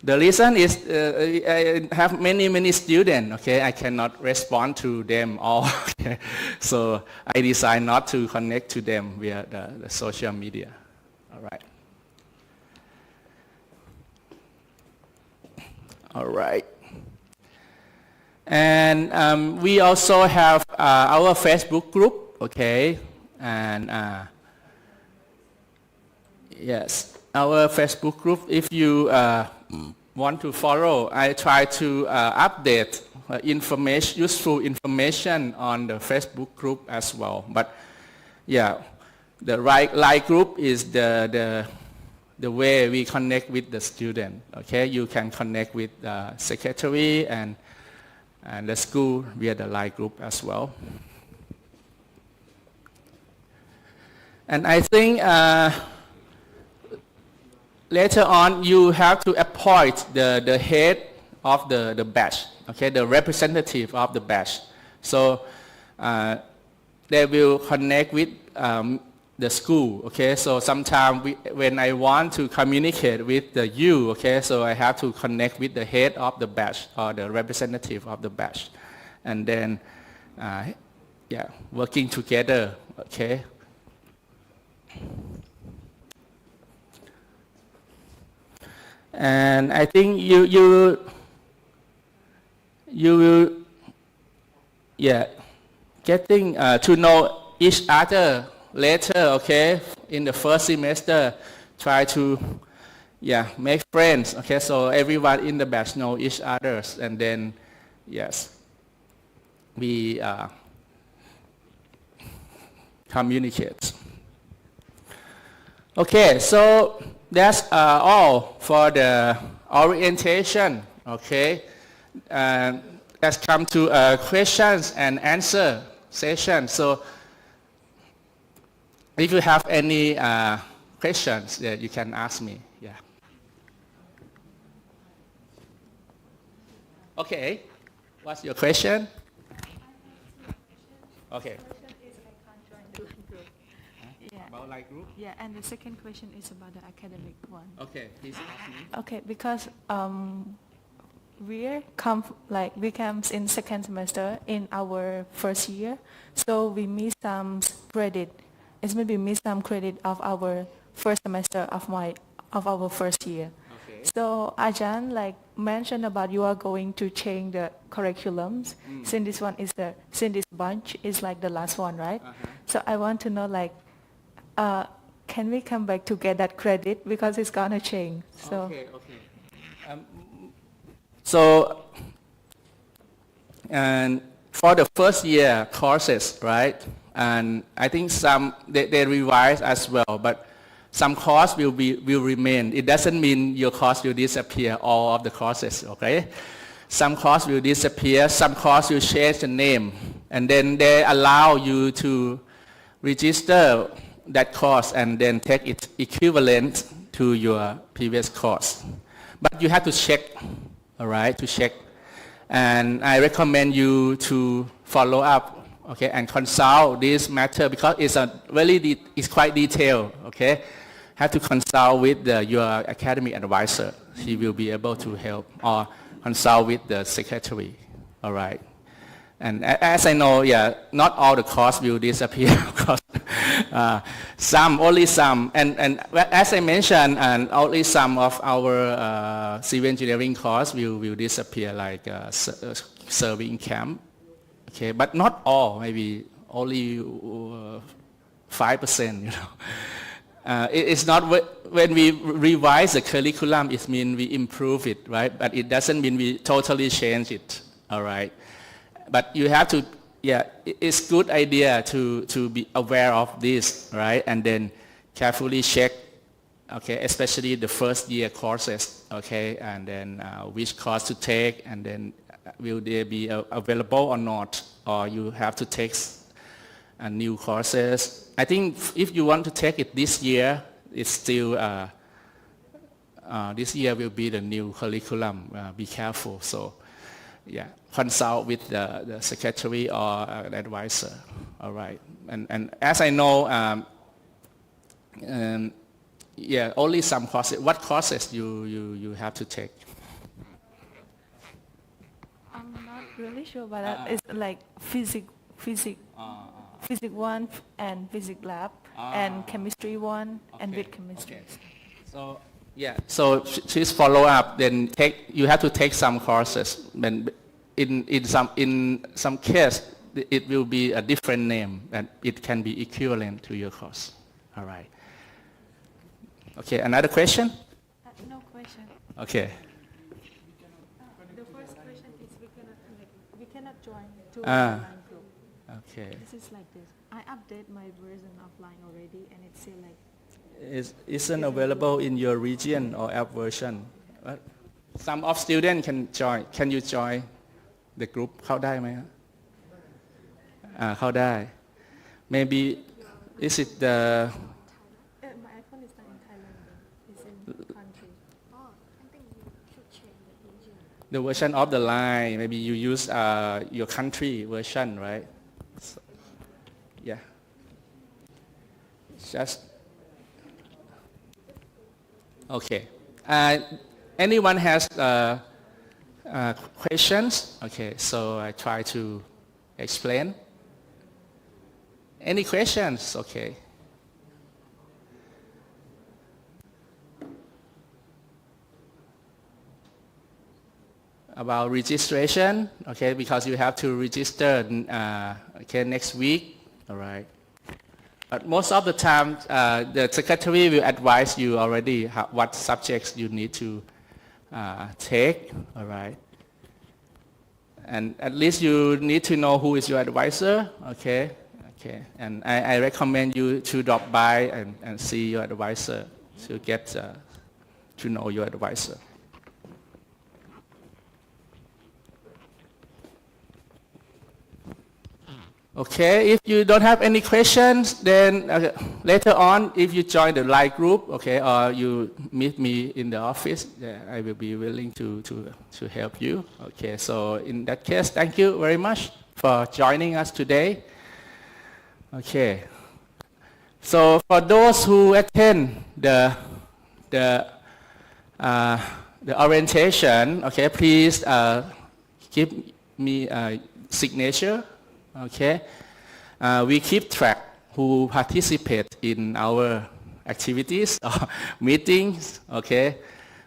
The reason is I have many students. Okay, I cannot respond to them all. Okay? So I decide not to connect to them via the social media. All right. All right. And we also have our Facebook group. Okay, and yes, our Facebook group. If you want to follow, I try to update information, useful information on the Facebook group as well. But yeah, the Line group is the way we connect with the student. Okay, you can connect with the secretary and the school via the Line group as well. And I think later on you have to appoint the head of the batch, okay, the representative of the batch. So they will connect with the school, okay. So sometimes when I want to communicate with you, okay, so I have to connect with the head of the batch or the representative of the batch, and then yeah, working together, okay. And I think you will, yeah, getting to know each other later, okay, in the first semester, try to, yeah, make friends, okay, so everyone in the batch know each other, and then, yes, we communicate. Okay, so that's all for the orientation, okay. Let's come to questions and answer session. So if you have any questions, you can ask me. Yeah. Okay. What's your question? Okay. About Line group? Yeah, and the second question is about the academic one. Okay, please ask me. Okay, because we come in second semester in our first year, so we miss some credit. It's maybe miss some credit of our first semester of our first year. Okay. So Ajahn mentioned about you are going to change the curriculums since this bunch is like the last one, right? So I want to know can we come back to get that credit because it's gonna change? So. Okay. So, and for the first year courses, right? And I think some they revise as well, but some course will remain. It doesn't mean your course will disappear, all of the courses, okay? Some course will disappear, some course will change the name, and then they allow you to register that course and then take it equivalent to your previous course. But you have to check, all right, to check. And I recommend you to follow up, okay, and consult this matter because it's quite detailed, okay. Have to consult with your academic advisor. He will be able to help, or consult with the secretary, all right. And as I know, yeah, not all the costs will disappear, of course. Only some. And as I mentioned, and only some of our civil engineering costs will disappear, like serving camp. Okay, but not all. Maybe only 5%. You know, it's not when we revise the curriculum. It means we improve it, right? But it doesn't mean we totally change it. All right. But you have to, yeah, it's good idea to be aware of this, right? And then carefully check, okay, especially the first year courses, okay, and then which course to take, and then will they be available or not, or you have to take new courses. I think if you want to take it this year, it's still, this year will be the new curriculum, be careful, so. Yeah, consult with the secretary or an advisor. All right, and as I know, Yeah, only some courses. What courses you have to take? I'm not really sure, but it's like physics one and physics lab and chemistry one and with chemistry. Okay. So yeah, so please follow up. Then you have to take some courses. Then in some case it will be a different name, and it can be equivalent to your course. All right. Okay. Another question? No question. Okay. The first question is we cannot join to online group. Okay. This is like this. I update my version offline already, and it's still like. Isn't available in your region or app version. Some of students can join. Can you join the group? เข้าได้ไหมฮะเข้าได้ Maybe is it the My iPhone is not in Thailand. It's in country. I think you should change the region. the version of the line? Maybe you use your country version, right? So, yeah. Just okay. Anyone has questions? Okay, so I try to explain. Any questions? Okay. About registration, okay, because you have to register okay, next week, all right. But most of the time, the secretary will advise you already what subjects you need to take, all right. And at least you need to know who is your advisor, okay. Okay, and I recommend you to drop by and see your advisor to get to know your advisor. Okay, if you don't have any questions, then later on, if you join the live group, okay, or you meet me in the office, I will be willing to help you. Okay, so in that case, thank you very much for joining us today. Okay, so for those who attend the orientation, okay, please give me a signature. Okay, we keep track who participate in our activities or meetings. Okay,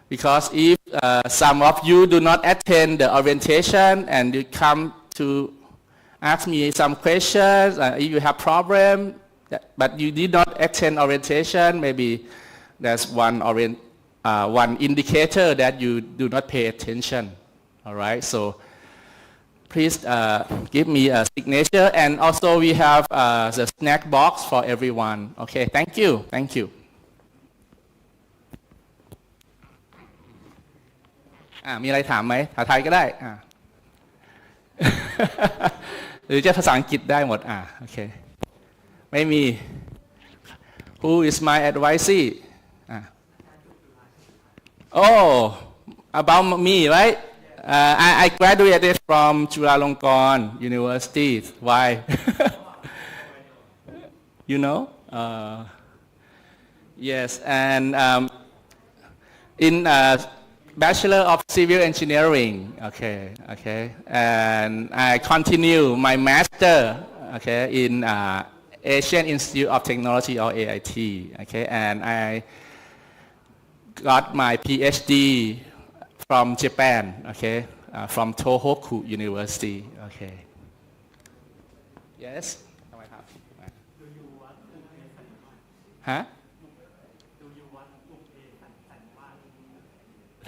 because if some of you do not attend the orientation and you come to ask me some questions, if you have problem, but you did not attend orientation, maybe that's one indicator that you do not pay attention. All right, so please give me a signature, and also we have the snack box for everyone. Okay, thank you. Thank you. มีอะไรถามไหมภาษาไทยก็ได้ หรือจะภาษาอังกฤษได้หมดโอเคไม่มี Who is my advisee? Oh, about me, right? I graduated from Chulalongkorn University. Why? You know? Yes, and in Bachelor of Civil Engineering. Okay, and I continue my master. Okay, in Asian Institute of Technology or AIT. Okay, and I got my PhD from Japan, okay, from Tohoku University, okay. Yes? ฮะ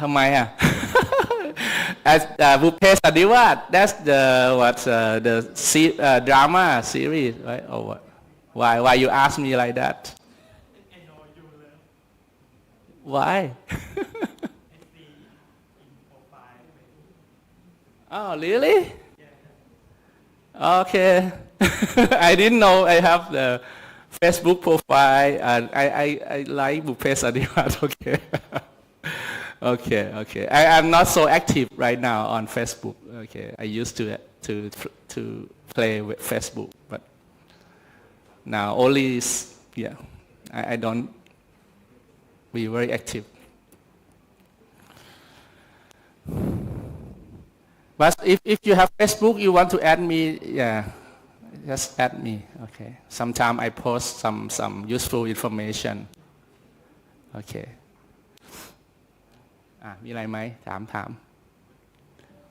ทำไมas Bupe Sadiwat, that's the drama series, right? Or what? Why you ask me like that? Why? Oh, really? Okay. I didn't know I have the Facebook profile, and I like Bupe Sadiwat. Okay. Okay. I'm not so active right now on Facebook. Okay. I used to play with Facebook, but now only I don't be very active. But if you have Facebook, you want to add me, yeah, just add me. Okay. Sometime I post some useful information. Okay. มีอะไรไหมถาม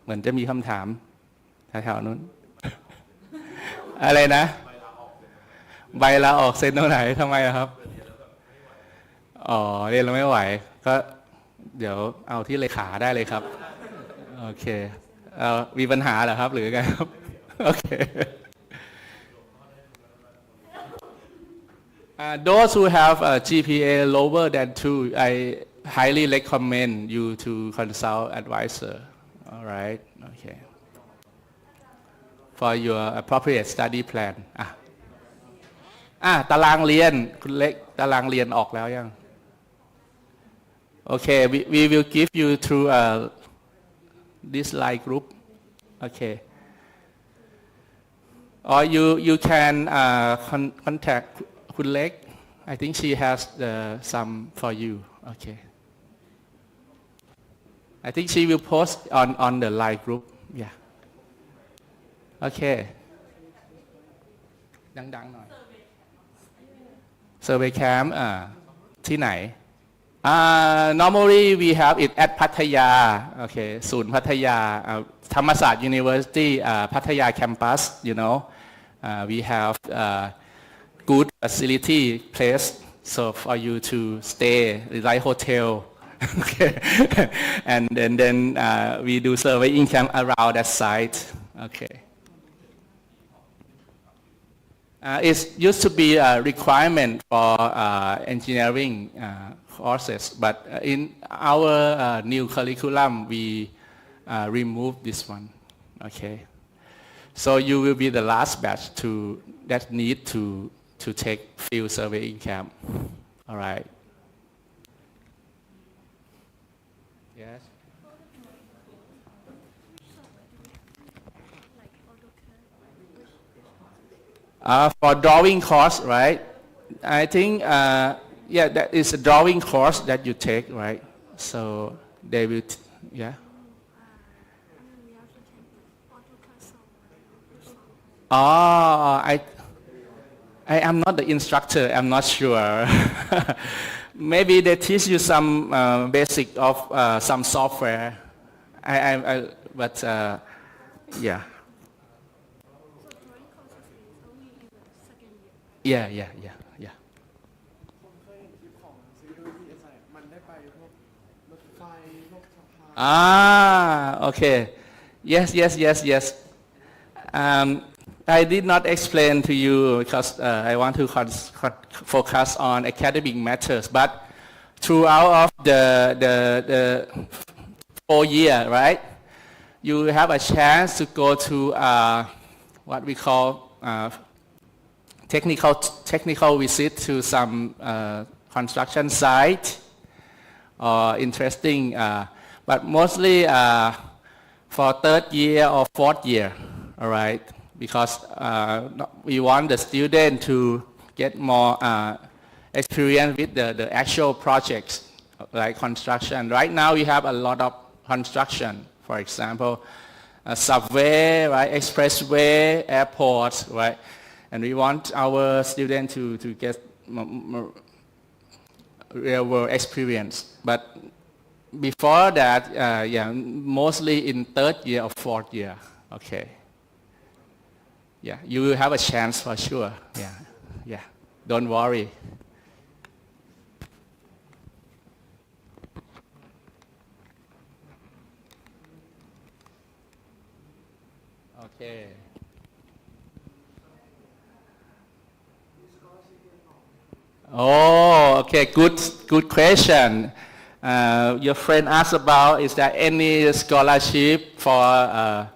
เหมือนจะมีคำถามแถวๆนู้น อะไรนะใบลาออกเซ็นตรงไหนทำไมครับอ๋อเรียนเราไม่ไหวก็เดี๋ยวเอาที่เลขาได้เลยครับโอเคมีปัญหาเหรอครับหรือไงครับโอเค Those who have a GPA lower than 2, I highly recommend you to consult advisor. All right, okay. For your appropriate study plan. ตารางเรียนคุณเล็กตารางเรียนออกแล้วยัง Okay, we will give you through this line group. Okay. Or you can contact คุณเล็ก I think she has some for you. Okay. I think she will post on the line group. Yeah. Okay. ดังๆหน่อย Survey camp ที่ไหนnormally we have it at พัทยา Okay. ศูนย์พัทยาธรรมศาสตร์ University พัทยา campus. You know. We have good facility place so for you to stay like hotel. Okay. And then we do surveying camp around that site. Okay. It used to be a requirement for engineering courses, but in our new curriculum we remove this one. Okay. So you will be the last batch that need to take field surveying camp. All right. Yes. For drawing course, right? I think yeah, that is a drawing course that you take, right? So they will, yeah. I am not the instructor. I'm not sure. Maybe they teach you some basic of some software. But yeah. Yeah. Okay. Yes. I did not explain to you because I want to focus on academic matters. But throughout of the 4 years, right, you have a chance to go to what we call technical visit to some construction site or interesting, but mostly for 3rd year or 4th year, all right. Because we want the student to get more experience with the actual projects like construction. Right now we have a lot of construction, for example, a subway, right, expressway, airports, right, and we want our students to get real world experience. But before that, yeah, mostly in 3rd year or 4th year, okay. Yeah, you will have a chance for sure. Yeah. Don't worry. Okay. Oh, okay. Good question. Your friend asked about, is there any scholarship for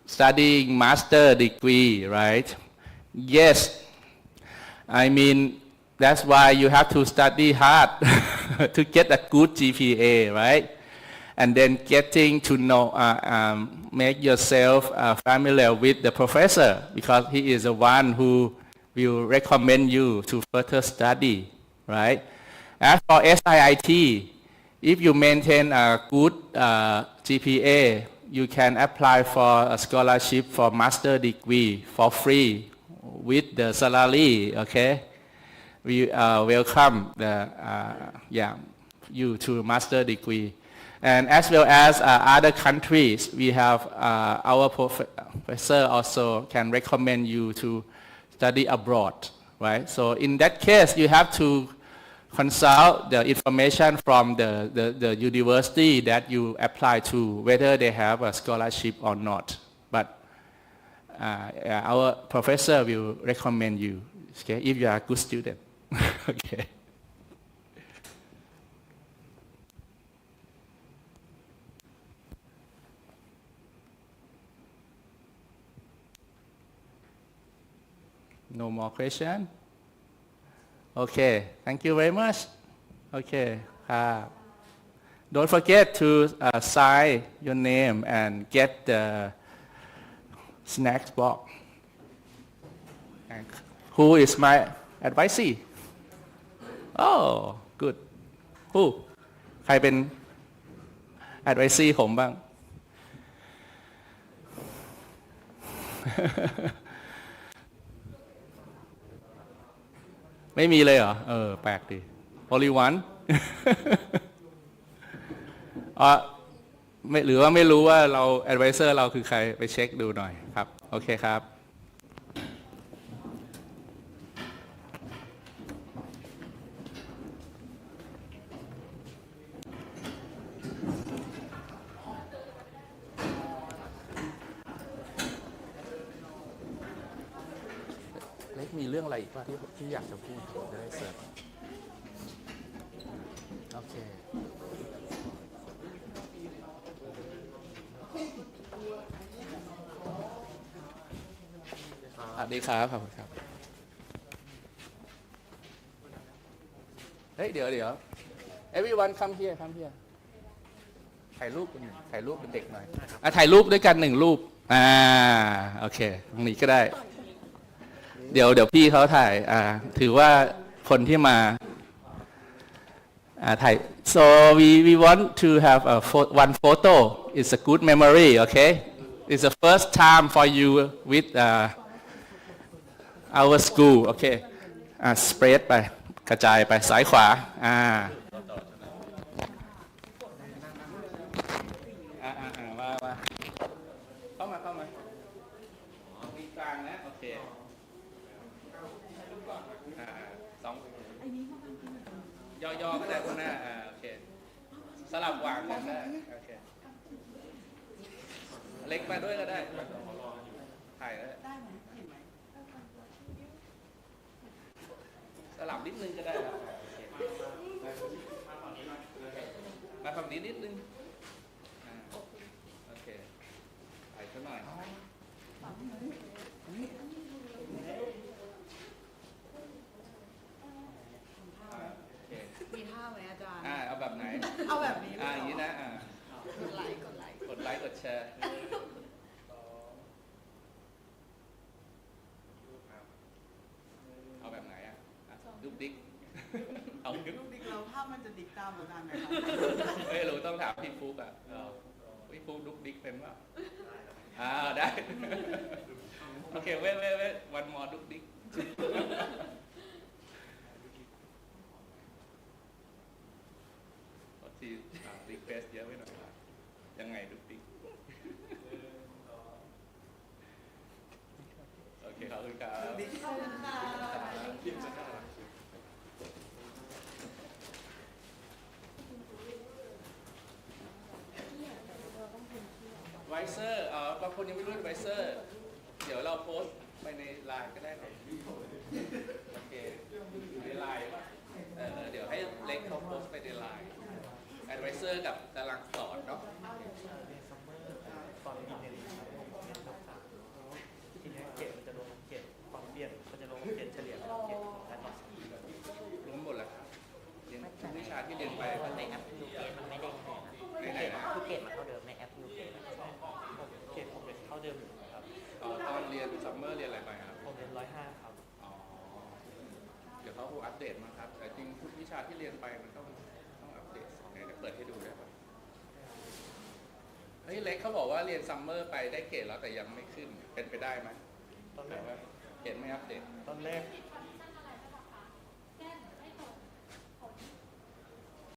studying master degree, right? Yes. I mean, that's why you have to study hard to get a good GPA, right? And then getting to know, make yourself familiar with the professor because he is the one who will recommend you to further study, right? As for SIIT, if you maintain a good GPA, you can apply for a scholarship for master degree for free with the salary. Okay, we welcome you to master degree. And as well as other countries, we have our professor also can recommend you to study abroad, right? So in that case, you have to consult the information from the university that you apply to, whether they have a scholarship or not. But our professor will recommend you, okay, if you are a good student. Okay. No more question? Okay, thank you very much. Okay, don't forget to sign your name and get the snacks box. And who is my advisee? Oh, good. Who? ใครเป็น advisee ผมบ้าง ไม่มีเลยเหรอแปลกดี only one หรือว่าไม่รู้ว่าเรา advisor เราคือใครไปเช็คดูหน่อยครับโอเคครับเล็กมีเรื่องอะไรอีกว่าที่อยากจะพูดจะได้เสริมโอเคสวัสดีครับขอบคุณครับเฮ้ยเดี๋ยว everyone come here ถ่ายรูปเป็นเด็กหน่อยถ่ายรูปด้วยกัน1 รูปโอเคตรงนี้ก็ได้เดี๋ยวพี่เขาถ่ายถือว่าคนที่มาถ่าย so we want to have one photo it's a good memory okay it's the first time for you with our school okay spread ไปกระจายไปซ้ายขวามาเข้ามามีกลางนะโอเคย่อก็ได้ข้างหน้าโอเคสลับวางกันได้โอเคเล็กมาด้วยก็ได้ถ่ายแล้วสลับนิดนึงก็ได้ครับมาฝั่งนี้นิดนึงโอเคถ่ายสักหน่อยมีท่าไหมอาจารย์เอาแบบไหนเอาแบบนี้อย่างนี้นะกดไลค์กดไลค์กดแชร์เอาแบบไหนดุ๊กดิ๊กเอาดุ๊กดิ๊กเราภาพมันจะดิ๊กตามอาจารย์ไหมครับเราต้องถามพี่ฟุ๊กพี่ฟุ๊กดุ๊กดิ๊กเป็นป่ะได้โอเคเว้ยวันมอดุ๊กดิ๊กที่รีเควสเยอะไว้หน่อยยังไงดุ๊กดิ๊กโอเคขอบคุณครับไวเซอร์บางคนยังไม่รู้ไวเซอร์เดี๋ยวเราโพสต์ไปในไลน์ก็ได้ครับโอเคในไลน์เดี๋ยวให้เล็กเขาโพสต์ไปในไลน์แอดไวเซอร์กับตารางสอนเนาะทีนี้เกรดมันจะลงเกรดความเปลี่ยนมันจะลงเกรดเฉลี่ยแล้วเกรดและต่อรวมหมดแล้วครับเรียนทุกวิชาที่เรียนไปในแอปยูเกรดมันไม่ได้ในไหนนะทุกเกรดมันเท่าเดิมในแอปยูเกรดเกรดผมเท่าเดิมอยู่ครับตอนเรียนซัมเมอร์เรียนอะไรไปครับผมเรียน105ครับเดี๋ยวเขาคง อัปเดตมั้งครับแต่จริงทุกวิชาที่เรียนไปมันต้องอัปเดตเดี๋ยวเปิดให้ดูได้ปะเฮ้ยเล็กเขาบอกว่าเรียนซัมเมอร์ไปได้เกรดแล้วแต่ยังไม่ขึ้นเป็นไปได้ไหม ตอนแร แต่ ก ว่าเกรดไม่อัปเดต ตอนแรก